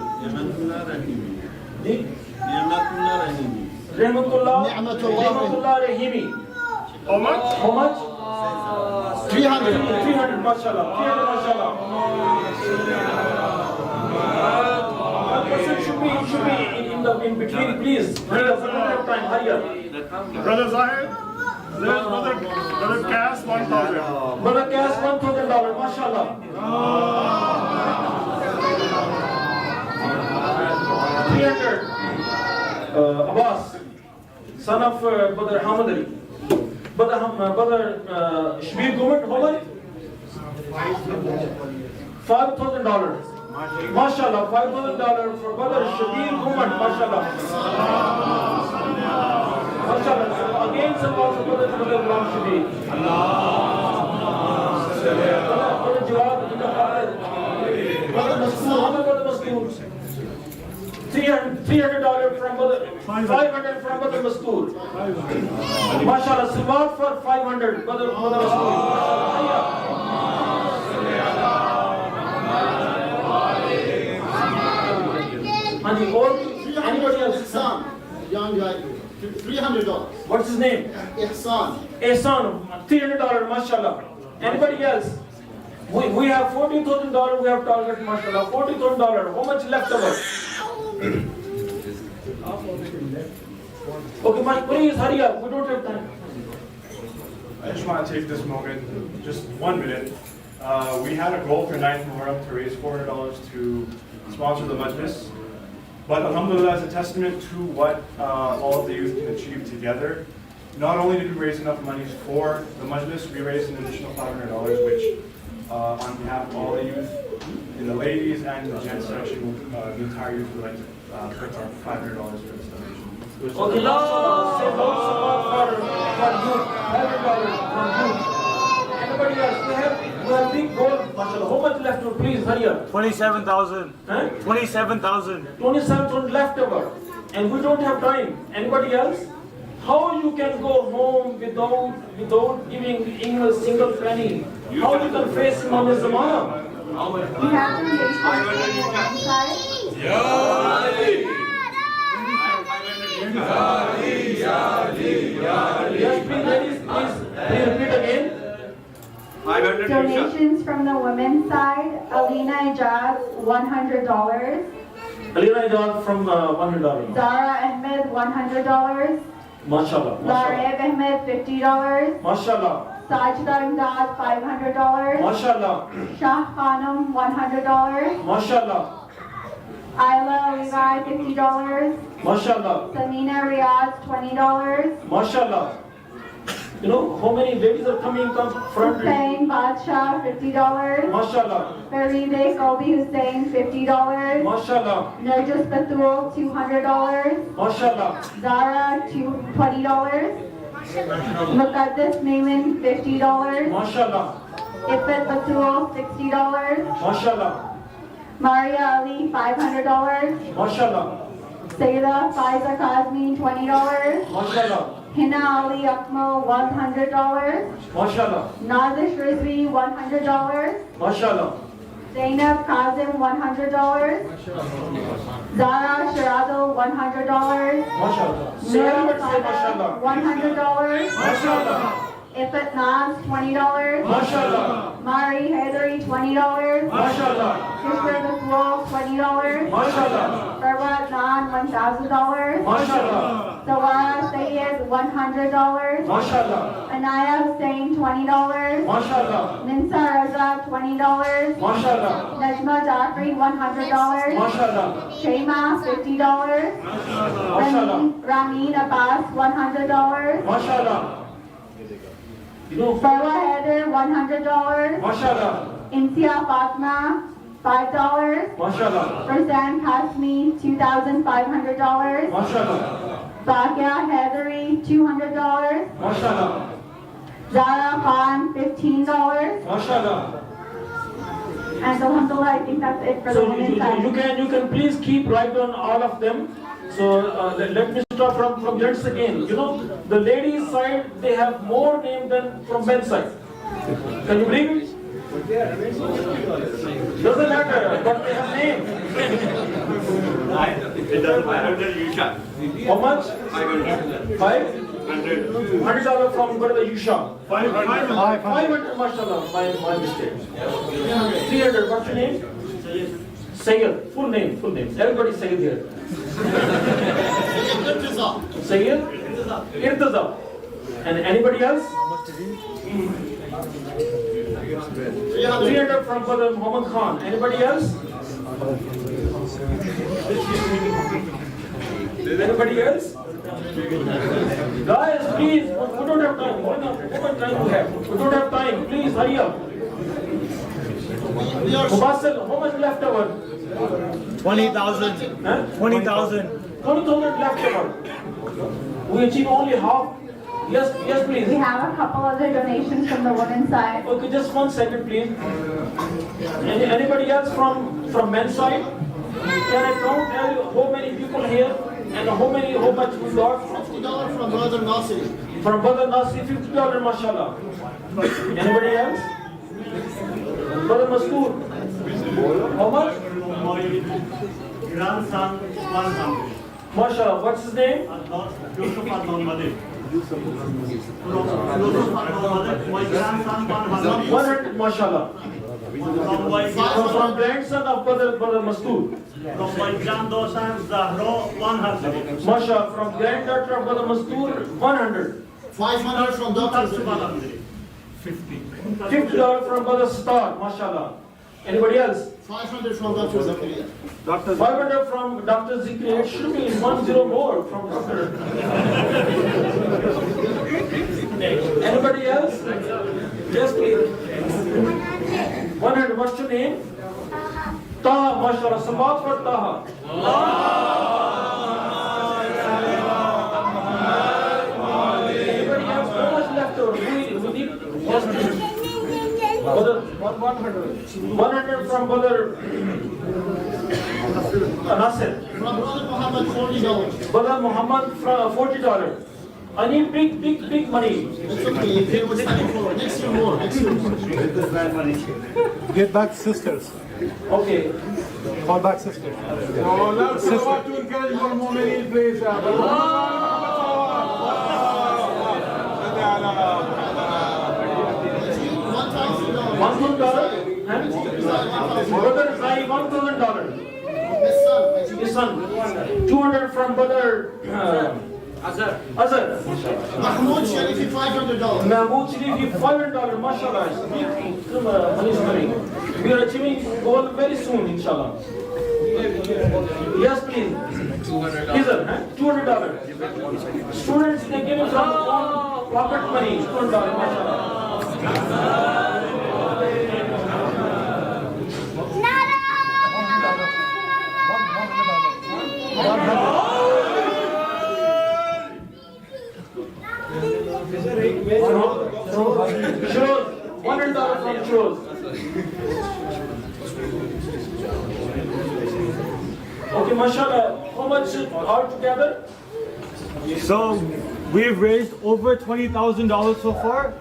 Rahmatullah Rahimi. How much? How much? 300. 300, mashallah. 300, mashallah. One person should be in between, please. Hurry up, we don't have time. Hurry up. Brother Zahid, there's Brother Cass, 1,000. Brother Cass, $1,000, mashallah. 300. Abbas, son of Brother Hamad Ali. Brother Shbir Gumit, how much? $5,000. MashaAllah, $5,000 for Brother Shabir Gumit, MashaAllah. MashaAllah. Again, some also Brother Imam Shabir. Brother Jawad, Brother Maskoor. $300 from Brother, 500 from Brother Maskoor. MashaAllah, salawat for 500, Brother Maskoor. Anybody else? Ihsan, young guy, $300. What's his name? Ihsan. Ehsan, $300, mashallah. Anybody else? We have $40,000, we have target, mashallah. $40,000, how much left over? Okay, please hurry up, we don't have time. I just want to take this moment, just 1 minute. We had a goal for 9th Muharram to raise $400 to sponsor the majlis. But alhamdulillah, as a testament to what all of the youth can achieve together, not only did we raise enough money for the majlis, we raised an additional $500, which on behalf of all the youth, in the ladies and the gents section, the entire youth would like to put $500 for this donation. Okay, last say for youth, $500 from youth. Anybody else? We have big goal, mashallah. How much left over? Please hurry up. 27,000. Huh? 27,000. 27,000 left over. And we don't have time. Anybody else? How you can go home without giving even a single penny? How you can face Imam Zamana? We have to raise Yes, please, ladies, please repeat again. donations from the women's side. Alina Ijaz, $100. Alina Ijaz from $100. Zara Ahmed, $100. MashaAllah. Lareb Ahmed, $50. MashaAllah. Sajda Imdad, $500. MashaAllah. Shah Khanum, $100. MashaAllah. Isla Levi, $50. MashaAllah. Samina Riaz, $20. MashaAllah. You know how many ladies are coming front? Hussain Badshah, $50. MashaAllah. Faride Kobi Hussain, $50. MashaAllah. Narjis Batul, $200. MashaAllah. Zara, $20. Muqaddas Naiman, $50. MashaAllah. Ifat Batul, $60. MashaAllah. Maria Ali, $500. MashaAllah. Sayyidah Faiza Kazmi, $20. MashaAllah. Hina Ali Akmal, $100. MashaAllah. Nazish Rizvi, $100. MashaAllah. Zainab Kazim, $100. Zara Shiradul, $100. MashaAllah. Say Nura everybody say Sada, MashaAllah. $100. MashaAllah. Ifat Nas, $20. MashaAllah. Mari Haidari, $20. MashaAllah. Kishore Batul, $20. MashaAllah. Farwad Nan, $1,000. MashaAllah. Sawara Sayyid, $100. MashaAllah. Anaya Hussain, $20. MashaAllah. Ninsa Raza, $20. MashaAllah. Najma Jafri, $100. MashaAllah. Shema, $50. MashaAllah. Ramin Abbas, $100. MashaAllah. You know, Farwa Haider, $100. MashaAllah. Insia Fatma, $5. MashaAllah. Farzan Kasmi, $2,500. MashaAllah. Bakia Haidari, $200. MashaAllah. Zara Khan, $15. MashaAllah. And alhamdulillah, I think that's it for the So women's side. you can please keep right on all of them. So let me start from gents again. You know, the ladies side, they have more name than from men's side. Can you believe it? Doesn't matter, but they have name. It doesn't matter, you shall. How much? $500 from brother Yusha. 500, mashallah, my mistake. 300, what's your name? Sayyid, full name. Everybody Sayyid here. Sayyid? Irtaza. And anybody else? 300 from brother Muhammad Khan. Anybody else? Anybody else? Guys, please, we don't have time. How much time we have? We don't have time. Please, hurry up. Mubassal, how much left over? 20,000. Huh? 20,000. 20,000 left over. We achieve only half. Yes, please. We have a couple other donations from the women's side. Okay, just 1 second, please. Anybody else from men's side? Can I count how many people here and how much we got? $50 from Brother Nasir. From Brother Nasir, $50, mashallah. Anybody else? Brother Mastoor. How much? Grandson, 100. Mashallah, what's his name? Yusuf Al-Malik. My grandson, 100. 100, mashallah. From grandson of Brother Mastoor. From my granddaughter, Zahra, 100. Mashallah, from granddaughter of Brother Mastoor, 100. 500 from Dr. Zakaria. 50 from Brother Star, mashallah. Anybody else? 500 from Dr. Zakaria. 500 from Dr. Zikri. It should be 10 more from Dr. Anybody else? Yes, please. 100. What's your name? Taha, mashallah. Sabat for Taha. Anybody else? How much left over? We need. Yes, please. 100 from Brother Nasir. From Brother Muhammad, $40. Brother Muhammad, $40. I need big money. It's okay, they will stand for next year more. Get back sisters. Okay. Call back sisters. Oh, let's go to encourage more money, please. $1,000? Brother Zai, $1,000. His son. 200 from Brother Azhar. Mahmoud Sharifi, $500. Mahmoud Sharifi, $500. Mashallah. Money is coming. We are achieving goal very soon, inshallah. Yes, please. $200. Students, they give us some pocket money. $200. Mashallah. Shows, $100 from shows. Okay, mashallah, how much altogether? So we've raised over $20,000 so far.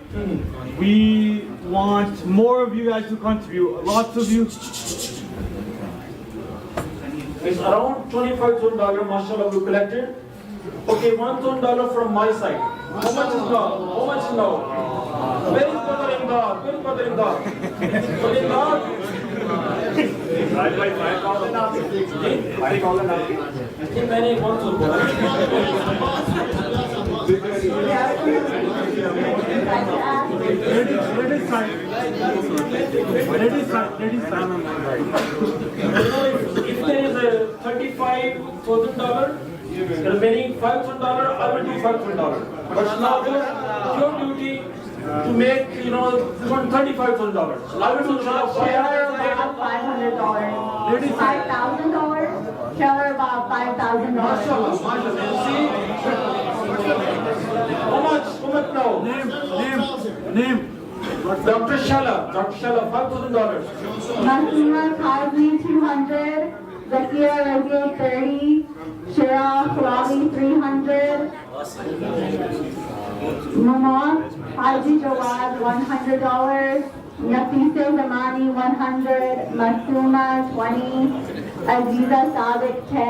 We want more of you guys to contribute. Lots of you. It's around $25,000, mashallah, we collected. Okay, $1,000 from my side. How much is now? Where is Brother Imdad? Where is Brother Imdad? Brother Imdad? Right by 5,000 now. 5,000 now. I think मैंने 100 बोला. Ladies side. If there is a $35,000, remaining $5,000, I will do $5,000. But now it's your duty to make, $35,000. I will do Share about $500. $5,000. Share about $5,000. Mashallah. See? How much now? Name. Dr. Shala, $5,000. Masima Kazmi 200, Zakia Razil 30, Shira Khurabi 300, Mumam Haji Jawad $100, Nafisa Zamani 100, Masuma 20, Aziza Sadiq 10,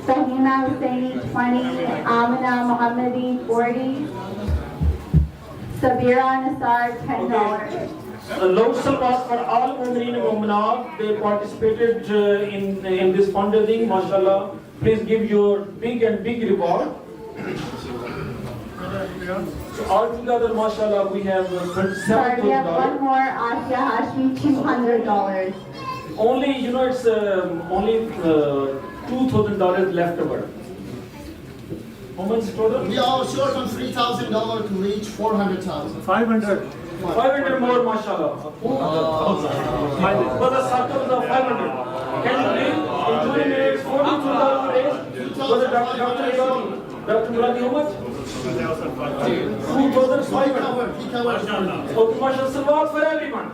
Sahina Hussaini 20, Amina Muhammadi 40, Sabira Nassar $10. Lord Salawat for all Mu'mineen and Mu'minat, they participated in this fundraising, mashallah. Please give your big reward. So altogether, mashallah, we have Sorry, we have one $27,000. more, Asya Hashmi, $200. Only, it's only $2,000 left over. How much total? We are short on $3,000 to reach 400,000. 500. 500 more, mashallah. For the circles of 500. Can you please, in 2 minutes, 42,000 raised? For the Dr. Mulani, how much? 2,500. Okay, mashallah, salawat for everyone.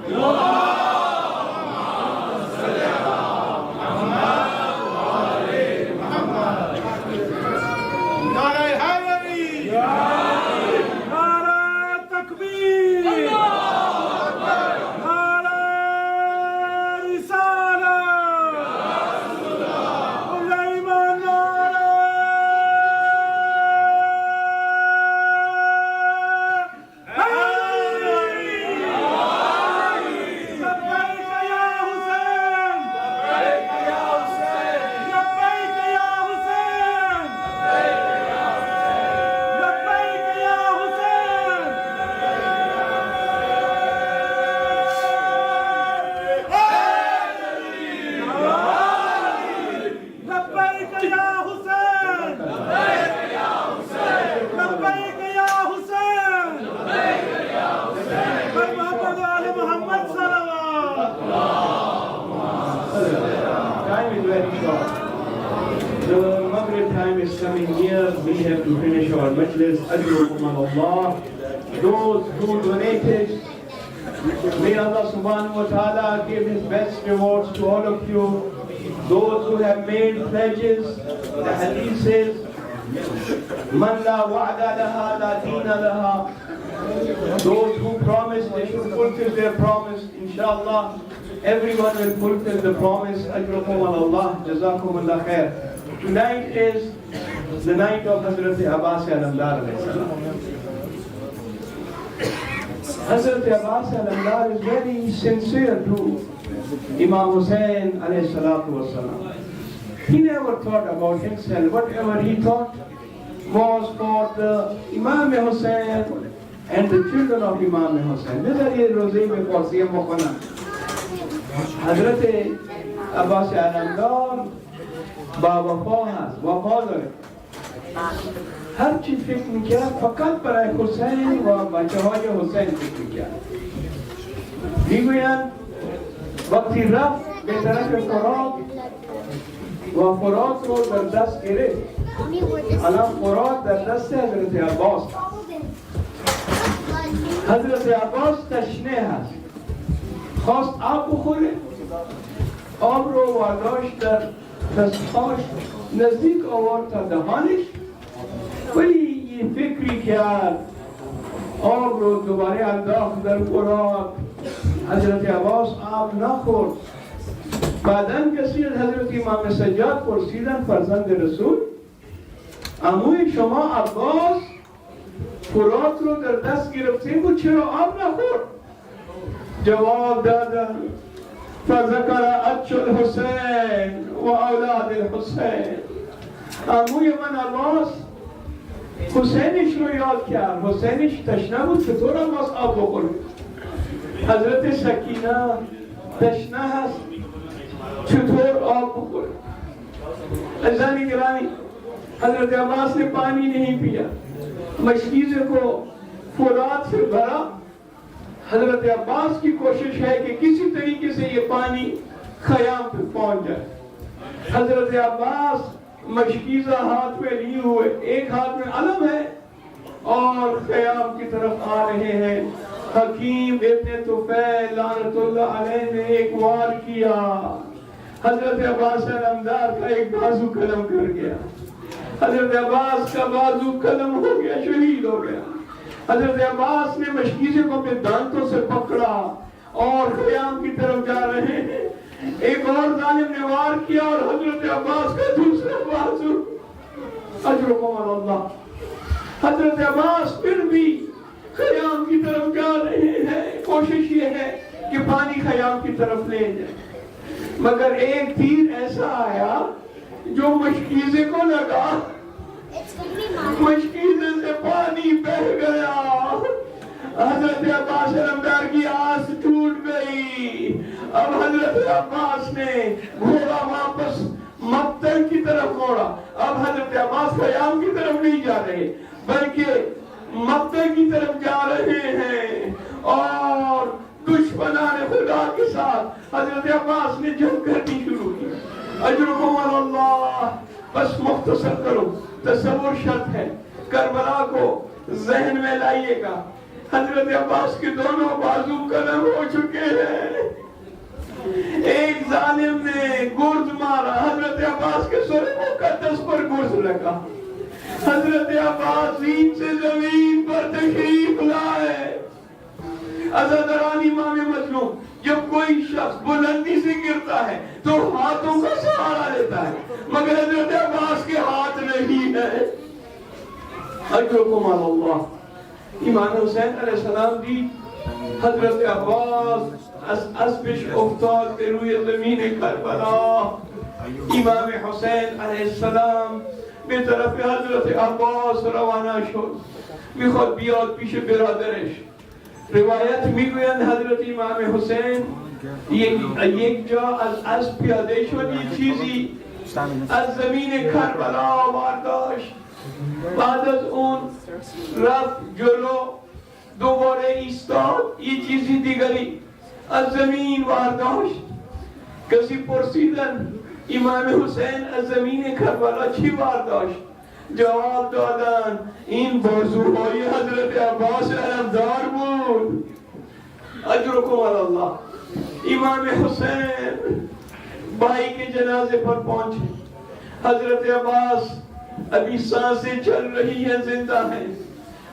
Time is very short. The Maghrib time is coming near. We have to finish our majlis. Ajrukum Allah. Those who donated, may Allah subhanahu wa ta'ala give His best rewards to all of you. Those who have made pledges, the hadith says, Man la wa'da laha la deena laha. Those who promised, they should fulfill their promise, inshallah. Everyone will fulfill the promise. Ajrukum Allah, jazakum Allah khair. Tonight is the night of Hazrat Abbas Alamdar alayhi salam. Hazrat Abbas Alamdar is very sincere to Imam Hussain alayhi salatu wasalam. He never thought about himself. Whatever he thought was for the Imam Hussain and the children of Imam Hussain. This is the Rosé before Siyam Mokhana. Hazrat Abbas Alamdar وفاضل هر چی فکر میکرد فقط برای حسین و بچه های حسین فکر میکرد. میگویند وقتی رفت به طرف فرات و فرات رو در دست گرفت. الان فرات در دست حضرت عباس. حضرت عباس تشنه هست. خواست آب بخوره. آب رو وارداشت در دستهاش نزدیک آورد تا دهانش، ولی یه فکری کرد آب رو دوباره انداخت در فرات. حضرت عباس آب نخورد. بعداً کسی از حضرت امام سجاد پرسیدن فرزند رسول عموی شما عباس فرات رو در دست گرفته بود چرا آب نخورد؟ جواب دادن فذکر عطش الحسین و اولاد الحسین. عموی من عباس حسینش رو یاد کرد. حسینش تشنه بود چطور عباس آب بخوره؟ حضرت سکینه تشنه هست چطور آب بخوره؟ عزیزانی گرامی حضرت عباس نے پانی نہیں پیا، مشکیزے کو فرات سے بھرا. حضرت عباس کی کوشش ہے کہ کسی طریقے سے یہ پانی خیام پہ پہنچ جائے. حضرت عباس مشکیزہ ہاتھ میں لیے ہوئے، ایک ہاتھ میں علم ہے اور خیام کی طرف آ رہے ہیں. حکیم ابن طفیل لعنت اللہ علیہ نے ایک وار کیا، حضرت عباس علمدار کا ایک بازو قلم کر گیا. حضرت عباس کا بازو قلم ہو گیا، شہید ہو گیا. حضرت عباس نے مشکیزے کو اپنے دانتوں سے پکڑا اور خیام کی طرف جا رہے ہیں. ایک اور ظالم نے وار کیا اور حضرت عباس کا دوسرا بازو اجرکم اللہ. حضرت عباس پھر بھی خیام کی طرف جا رہے ہیں. کوشش یہ ہے کہ پانی خیام کی طرف لے جائے، مگر ایک تیر ایسا آیا جو مشکیزے کو لگا، مشکیزے سے پانی بہہ گیا. حضرت عباس علمدار کی آس ٹوٹ گئی. اب حضرت عباس نے گھوڑا واپس مقتل کی طرف موڑا. اب حضرت عباس خیام کی طرف نہیں جا رہے بلکہ مقتل کی طرف جا رہے ہیں اور دشمنان خدا کے ساتھ حضرت عباس نے جنگ کرنی شروع کی. اجرکم اللہ. بس مختصر کرو، تصور شرط ہے. کربلا کو ذہن میں لائیے گا. حضرت عباس کے دونوں بازو قلم ہو چکے ہیں. ایک ظالم نے گرز مارا، حضرت عباس کے سر مقدس پر گرز لگا. حضرت عباس زین سے زمین پر تشریف لائے. عزادران امام مظلوم، جب کوئی شخص بلندی سے گرتا ہے تو ہاتھوں کا سہارا لیتا ہے، مگر حضرت عباس کے ہاتھ نہیں ہے. اجرکم اللہ. امام حسین علیہ السلام دی حضرت عباس اسبش افتاد به روی زمین کربلا. امام حسین علیہ السلام به طرف حضرت عباس روانه شد، میخواد بیاد پیش برادرش. روایت میگویند حضرت امام حسین یک جا از اسب پیاده شد، یک چیزی از زمین کربلا برداشت. بعد از اون رفت جلو، دوباره ایستاد، یک چیزی دیگری از زمین برداشت. کسی پرسیدن امام حسین از زمین کربلا چی برداشت؟ جواب دادن این بازوهای حضرت عباس علمدار بود. اجرکم اللہ. امام حسین بھائی کے جنازے پر پہنچے. حضرت عباس ابھی سانسیں چل رہی ہیں، زندہ ہیں.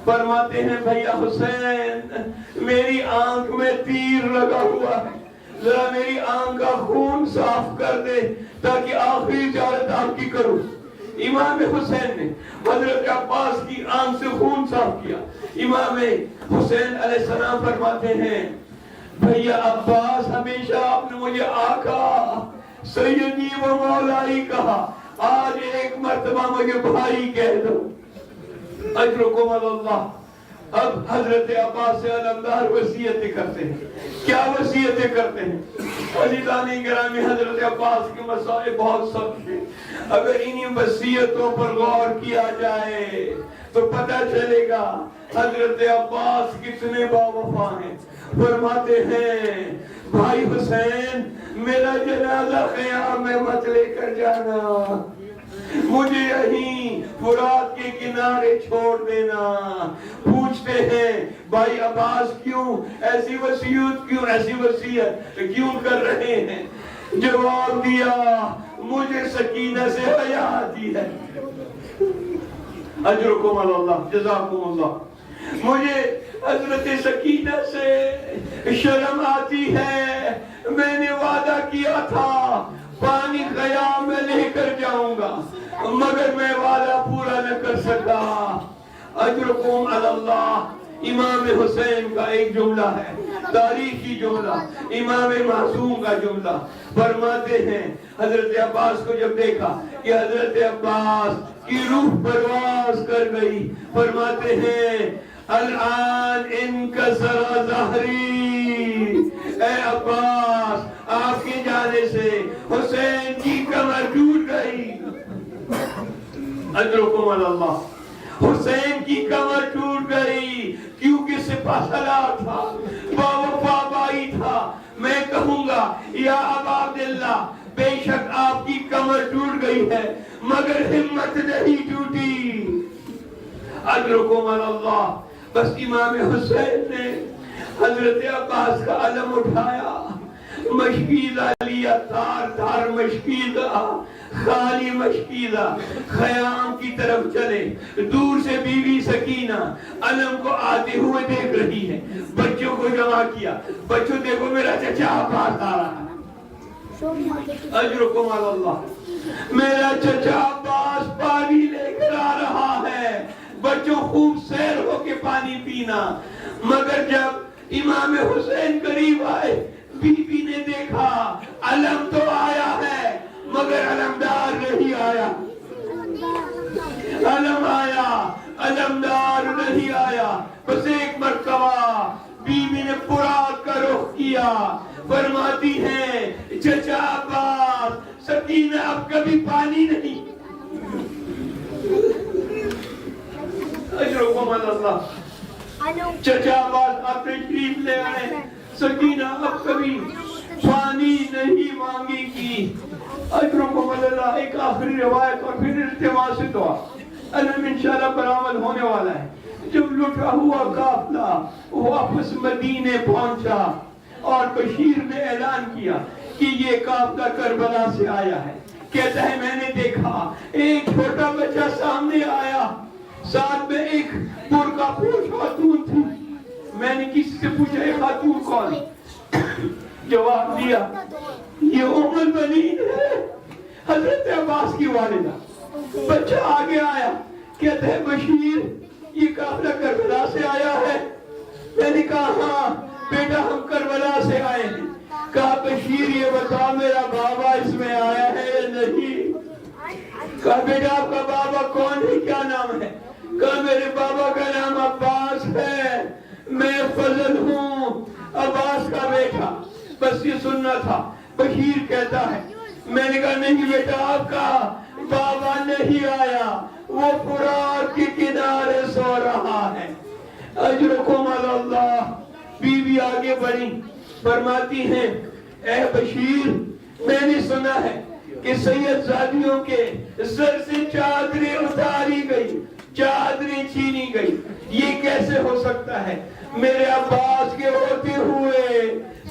فرماتے ہیں بھیا حسین میری آنکھ میں تیر لگا ہوا ہے، ذرا میری آنکھ کا خون صاف کر دے تاکہ آخری زیارت آپ کی کروں. امام حسین نے حضرت عباس کی آنکھ سے خون صاف کیا. امام حسین علیہ السلام فرماتے ہیں بھیا عباس ہمیشہ آپ نے مجھے آقا سیدی و مولائی کہا، آج ایک مرتبہ مجھے بھائی کہہ دو. اجرکم اللہ. اب حضرت عباس سے علمدار وصیتیں کرتے ہیں. کیا وصیتیں کرتے ہیں؟ عزیزان گرامی حضرت عباس کے مسائل بہت سخت ہیں. اگر انہی وصیتوں پر غور کیا جائے تو پتہ چلے گا حضرت عباس کتنے باوفا ہیں. فرماتے ہیں بھائی حسین میرا جنازہ خیام میں مت لے کر جانا، مجھے یہیں فرات کے کنارے چھوڑ دینا. پوچھتے ہیں بھائی عباس کیوں ایسی وصیت کیوں کر رہے ہیں؟ جواب دیا مجھے سکینہ سے حیا آتی ہے. اجرکم اللہ. جزاکم اللہ. مجھے حضرت سکینہ سے شرم آتی ہے. میں نے وعدہ کیا تھا پانی خیام میں لے کر جاؤں گا، مگر میں وعدہ پورا نہ کر سکا. اجرکم علی اللہ. امام حسین کا ایک جملہ ہے، تاریخی جملہ، امام معصوم کا جملہ. فرماتے ہیں حضرت عباس کو جب دیکھا کہ حضرت عباس کی روح پرواز کر گئی، فرماتے ہیں الان انکسر ظہری، اے عباس آپ کے جانے سے حسین کی کمر ٹوٹ گئی. اجرکم علی اللہ. حسین کی کمر ٹوٹ گئی کیونکہ سپہ سالار تھا، باوفا بھائی تھا. میں کہوں گا یا ابا عبداللہ بے شک آپ کی کمر ٹوٹ گئی ہے مگر ہمت نہیں ٹوٹی. اجرکم علی اللہ. بس امام حسین نے حضرت عباس کا علم اٹھایا، مشکیزہ لیا، تار تار مشکیزہ، خالی مشکیزہ، خیام کی طرف چلے. دور سے بیوی سکینہ علم کو آتے ہوئے دیکھ رہی ہے. بچوں کو جمع کیا، بچوں دیکھو میرا چچا عباس آ رہا ہے. اجرکم علی اللہ. میرا چچا عباس پانی لے کر آ رہا ہے. بچوں خوب سیر ہو کے پانی پینا. مگر جب امام حسین قریب آئے، بی بی نے دیکھا علم تو آیا ہے مگر علمدار نہیں آیا. علم آیا، علمدار نہیں آیا. بس ایک مرتبہ بی بی نے پراغ کا رخ کیا. فرماتی ہیں چچا عباس سکینہ اب کبھی پانی نہیں. اجرکم علی اللہ. چچا عباس آپ تشریف لے آئے. سکینہ اب کبھی پانی نہیں مانگی کی. اجرکم علی اللہ. ایک آخری روایت اور پھر التماس سے دعا. علم انشاءاللہ برآمد ہونے والا ہے. جب لٹا ہوا قافلہ واپس مدینے پہنچا اور بشیر نے اعلان کیا کہ یہ قافلہ کربلا سے آیا ہے. کہتا ہے میں نے دیکھا ایک چھوٹا بچہ سامنے آیا، ساتھ میں ایک برقع پوش خاتون تھی. میں نے کسی سے پوچھا یہ خاتون کون؟ جواب دیا یہ ام البنین ہے، حضرت عباس کی والدہ. بچہ آگے آیا، کہتا ہے بشیر یہ قافلہ کربلا سے آیا ہے. میں نے کہا ہاں بیٹا ہم کربلا سے آئے ہیں. کہا بشیر یہ بتا میرا بابا اس میں آیا ہے یا نہیں؟ کہا بیٹا آپ کا بابا کون ہے، کیا نام ہے؟ کہا میرے بابا کا نام عباس ہے، میں فضل ہوں عباس کا بیٹا. بس یہ سننا تھا. بشیر کہتا ہے میں نے کہا نہیں بیٹا آپ کا بابا نہیں آیا، وہ فرات کے کنارے سو رہا ہے. اجرکم علی اللہ. بیوی آگے بڑھی، فرماتی ہیں اے بشیر میں نے سنا ہے کہ سید زادیوں کے سر سے چادریں اتاری گئی، چادریں چھینی گئی. یہ کیسے ہو سکتا ہے؟ میرے عباس کے ہوتے ہوئے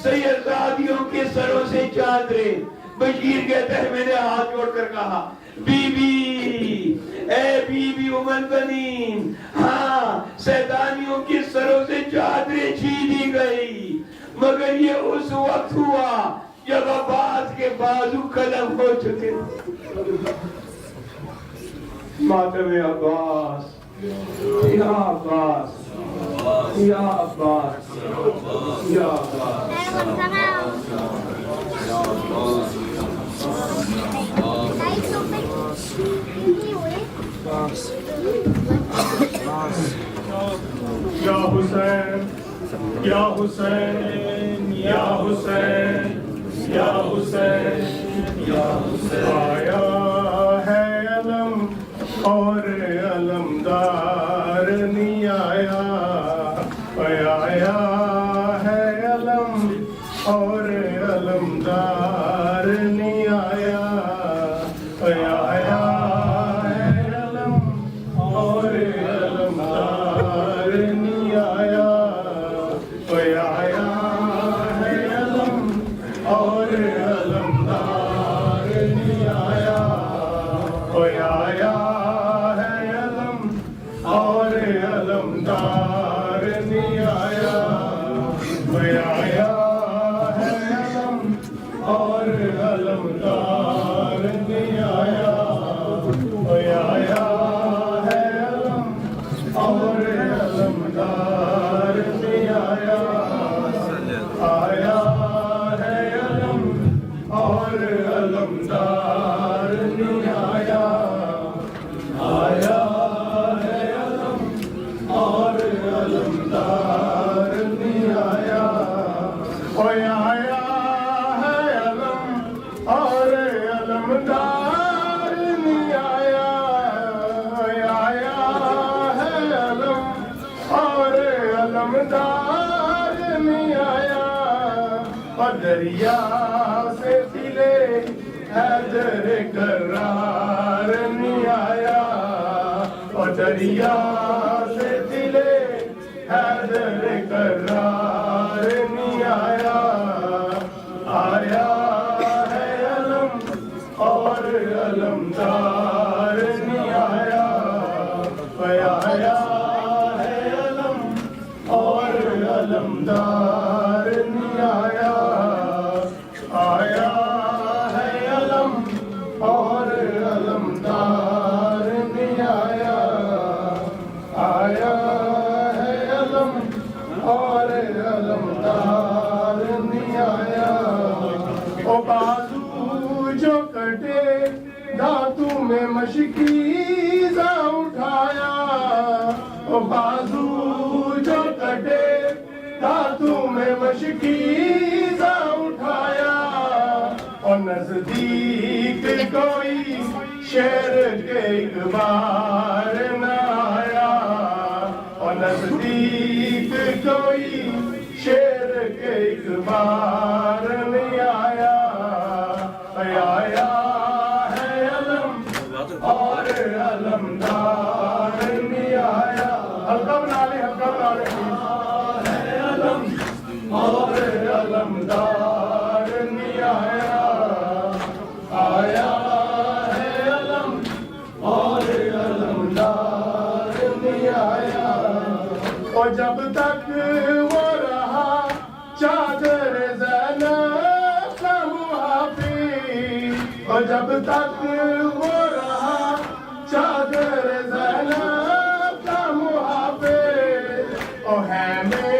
سید زادیوں کے سروں سے چادریں. بشیر کہتا ہے میں نے ہاتھ جوڑ کر کہا بی بی، اے بی بی ام البنین، ہاں سیدانیوں کے سروں سے چادریں چھینی گئی مگر یہ اس وقت ہوا جب عباس کے بازو قلم ہو چکے. ماتم عباس یا عباس یا عباس یا یا حسین یا حسین یا حسین یا حسین یا حسین. آیا ہے علم اور علمدار نہیں آیا، آیا ہے علم اور علمدار نہیں آیا، آیا ہے علم اور علمدار نہیں آیا، آیا ہے علم اور علمدار نہیں آیا، آیا ہے علم اور علمدار نہیں آیا، آیا ہے علم اور علمدار اور دریا سے کھلے حیدر کرار نہیں آیا اور دریا سے کھلے حیدر کرار نہیں آیا آیا ہے علم اور علمدار نہیں آیا آیا ہے علم اور علمدار نہیں آیا آیا ہے علم اور علمدار نہیں آیا آیا ہے علم اور علمدار نہیں آیا او بازو جو کٹے دھاتوں میں مشکیزہ اٹھایا او بازو جو کٹے دھاتوں میں مشکیزہ اٹھایا اور نزدیک کوئی شیر کے ایک بار نہ آیا اور نزدیک کوئی شیر کے ایک بار نہیں آیا آیا ہے علم اور علمدار نہیں آیا ہلکا بنا لے ہلکا بنا لے ہے علم اور علمدار نہیں آیا آیا ہے علم اور علمدار نہیں آیا اور جب تک وہ رہا چادر زینب کا محافظ اور جب تک وہ رہا چادر زینب کا محافظ اور خیمے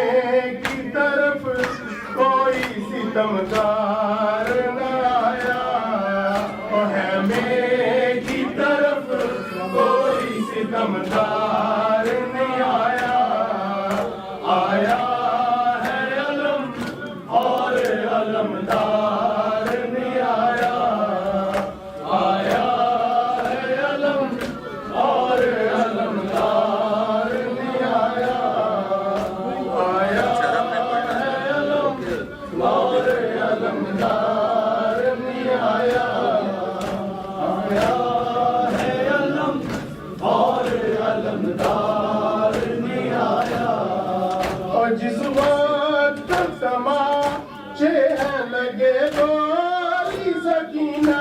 کی طرف کوئی ستمگار نہ آیا اور خیمے کی طرف کوئی ستمگار نہیں آیا آیا ہے علم اور علمدار نہیں آیا آیا ہے علم اور علمدار نہیں آیا آیا ہے علم اور علمدار نہیں آیا آیا ہے علم اور علمدار نہیں آیا اور جس وقت تماشے ہیں لگے بولی سکینہ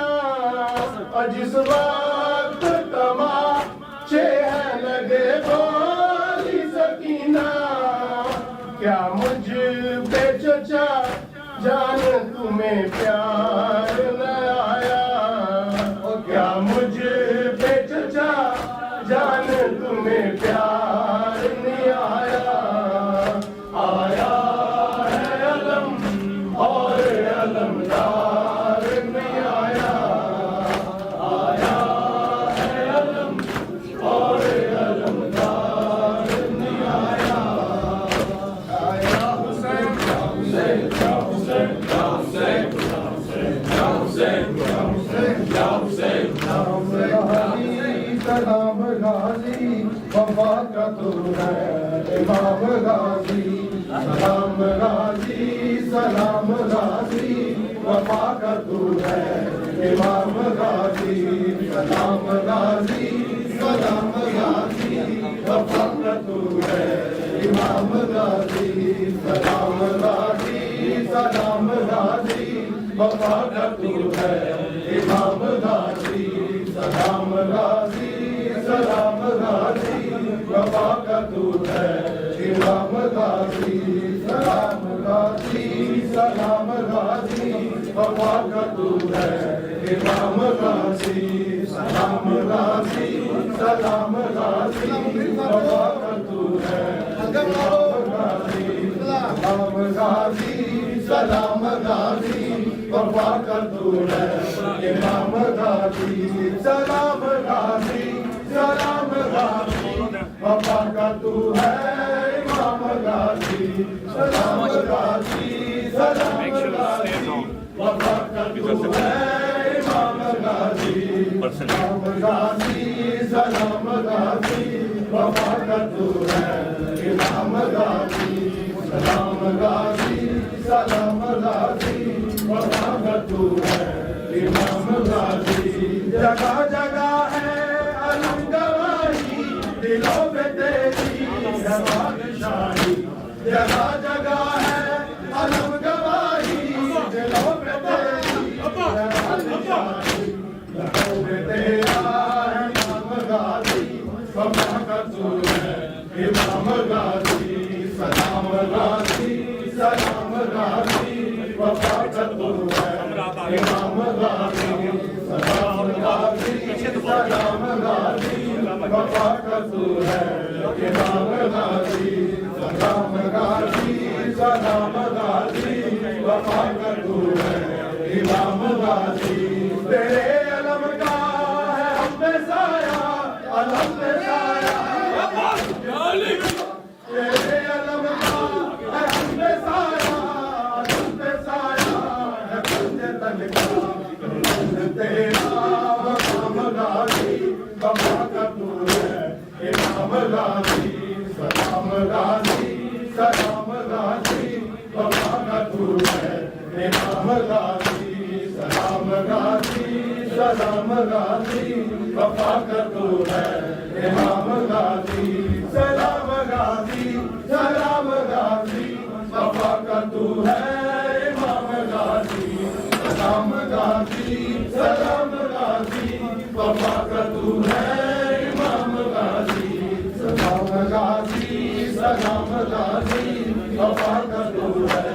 اور جس وقت تماشے ہیں لگے بولی سکینہ کیا مجھ پہ چچا جان تمہیں پیار نہ آیا اور کیا مجھ پہ چچا جان تمہیں پیار نہیں آیا آیا ہے علم اور علمدار نہیں آیا آیا ہے علم اور علمدار نہیں آیا آیا حسین حسین حسین حسین حسین حسین سلام غازی وفا کا تو ہے امام غازی سلام غازی سلام غازی وفا کا تو ہے امام غازی سلام غازی سلام غازی وفا کا تو ہے امام غازی سلام غازی سلام غازی وفا کا تو ہے امام غازی سلام غازی سلام غازی وفا کا تو ہے امام غازی سلام غازی سلام غازی وفا کا تو ہے امام غازی سلام غازی سلام غازی وفا کا تو ہے امام غازی سلام غازی سلام غازی وفا کا تو ہے امام غازی سلام غازی سلام غازی وفا کا تو ہے امام غازی سلام غازی سلام غازی وفا کا تو ہے امام غازی سلام غازی سلام غازی وفا کا تو ہے امام غازی سلام غازی सलाम गाजी वफा का तू है इमाम गाजी जगह जगह है अलम गवाही दिलों पे तेरी है बादशाही जगह जगह है अलम गवाही दिलों पे तेरी है बादशाही दिलों पे तेरा है इमाम गाजी वफा का तू है इमाम गाजी सलाम गाजी सलाम गाजी वफा का तू है इमाम गाजी सलाम गाजी सलाम गाजी वफा का तू है इमाम गाजी सलाम गाजी सलाम गाजी वफा का तू है इमाम गाजी तेरे अलम का है हम पे साया अलम पे साया तेरे अलम का है हम पे साया अलम पे साया है बंदे तन का तेरा इमाम गाजी वफा का तू है इमाम गाजी सलाम गाजी सलाम गाजी वफा का तू है इमाम गाजी सलाम गाजी सलाम गाजी वफा का तू है इमाम गाजी सलाम गाजी सलाम गाजी वफा का तू है इमाम गाजी सलाम गाजी सलाम गाजी वफा का तू है इमाम गाजी सलाम गाजी सलाम गाजी वफा का तू है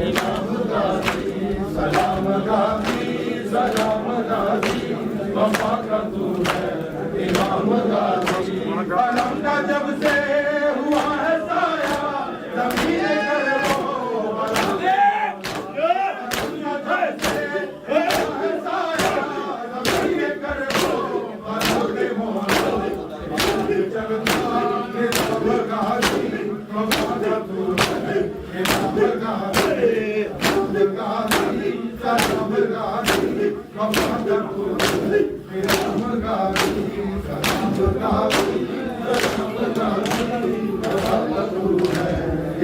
इमाम गाजी सलाम गाजी सलाम गाजी वफा का तू है इमाम गाजी अलम का जब से हुआ है साया जमीन करो अलम का जब से हुआ है साया जमीन करो अलम के मोहब्बत जगता इमाम गाजी वफा का तू है इमाम गाजी सलाम गाजी वफा का तू है इमाम गाजी सलाम गाजी सलाम गाजी वफा का तू है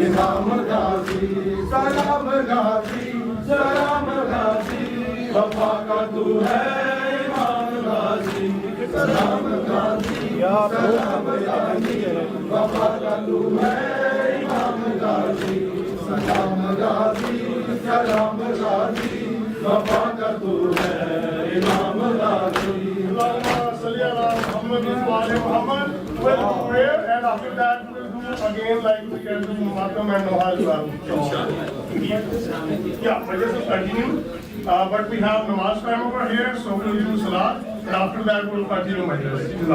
इमाम गाजी सलाम गाजी सलाम गाजी वफा का तू है इमाम गाजी सलाम गाजी सलाम गाजी वफा का तू है इमाम गाजी सलाम गाजी सलाम गाजी वफा का तू है इमाम गाजी Muhammad will pray, and after that we'll do again like we can do Muharram and Noha as well. Yeah, but just to continue. But we have namaz time over here, so we'll do salat, and after that we'll continue majlis.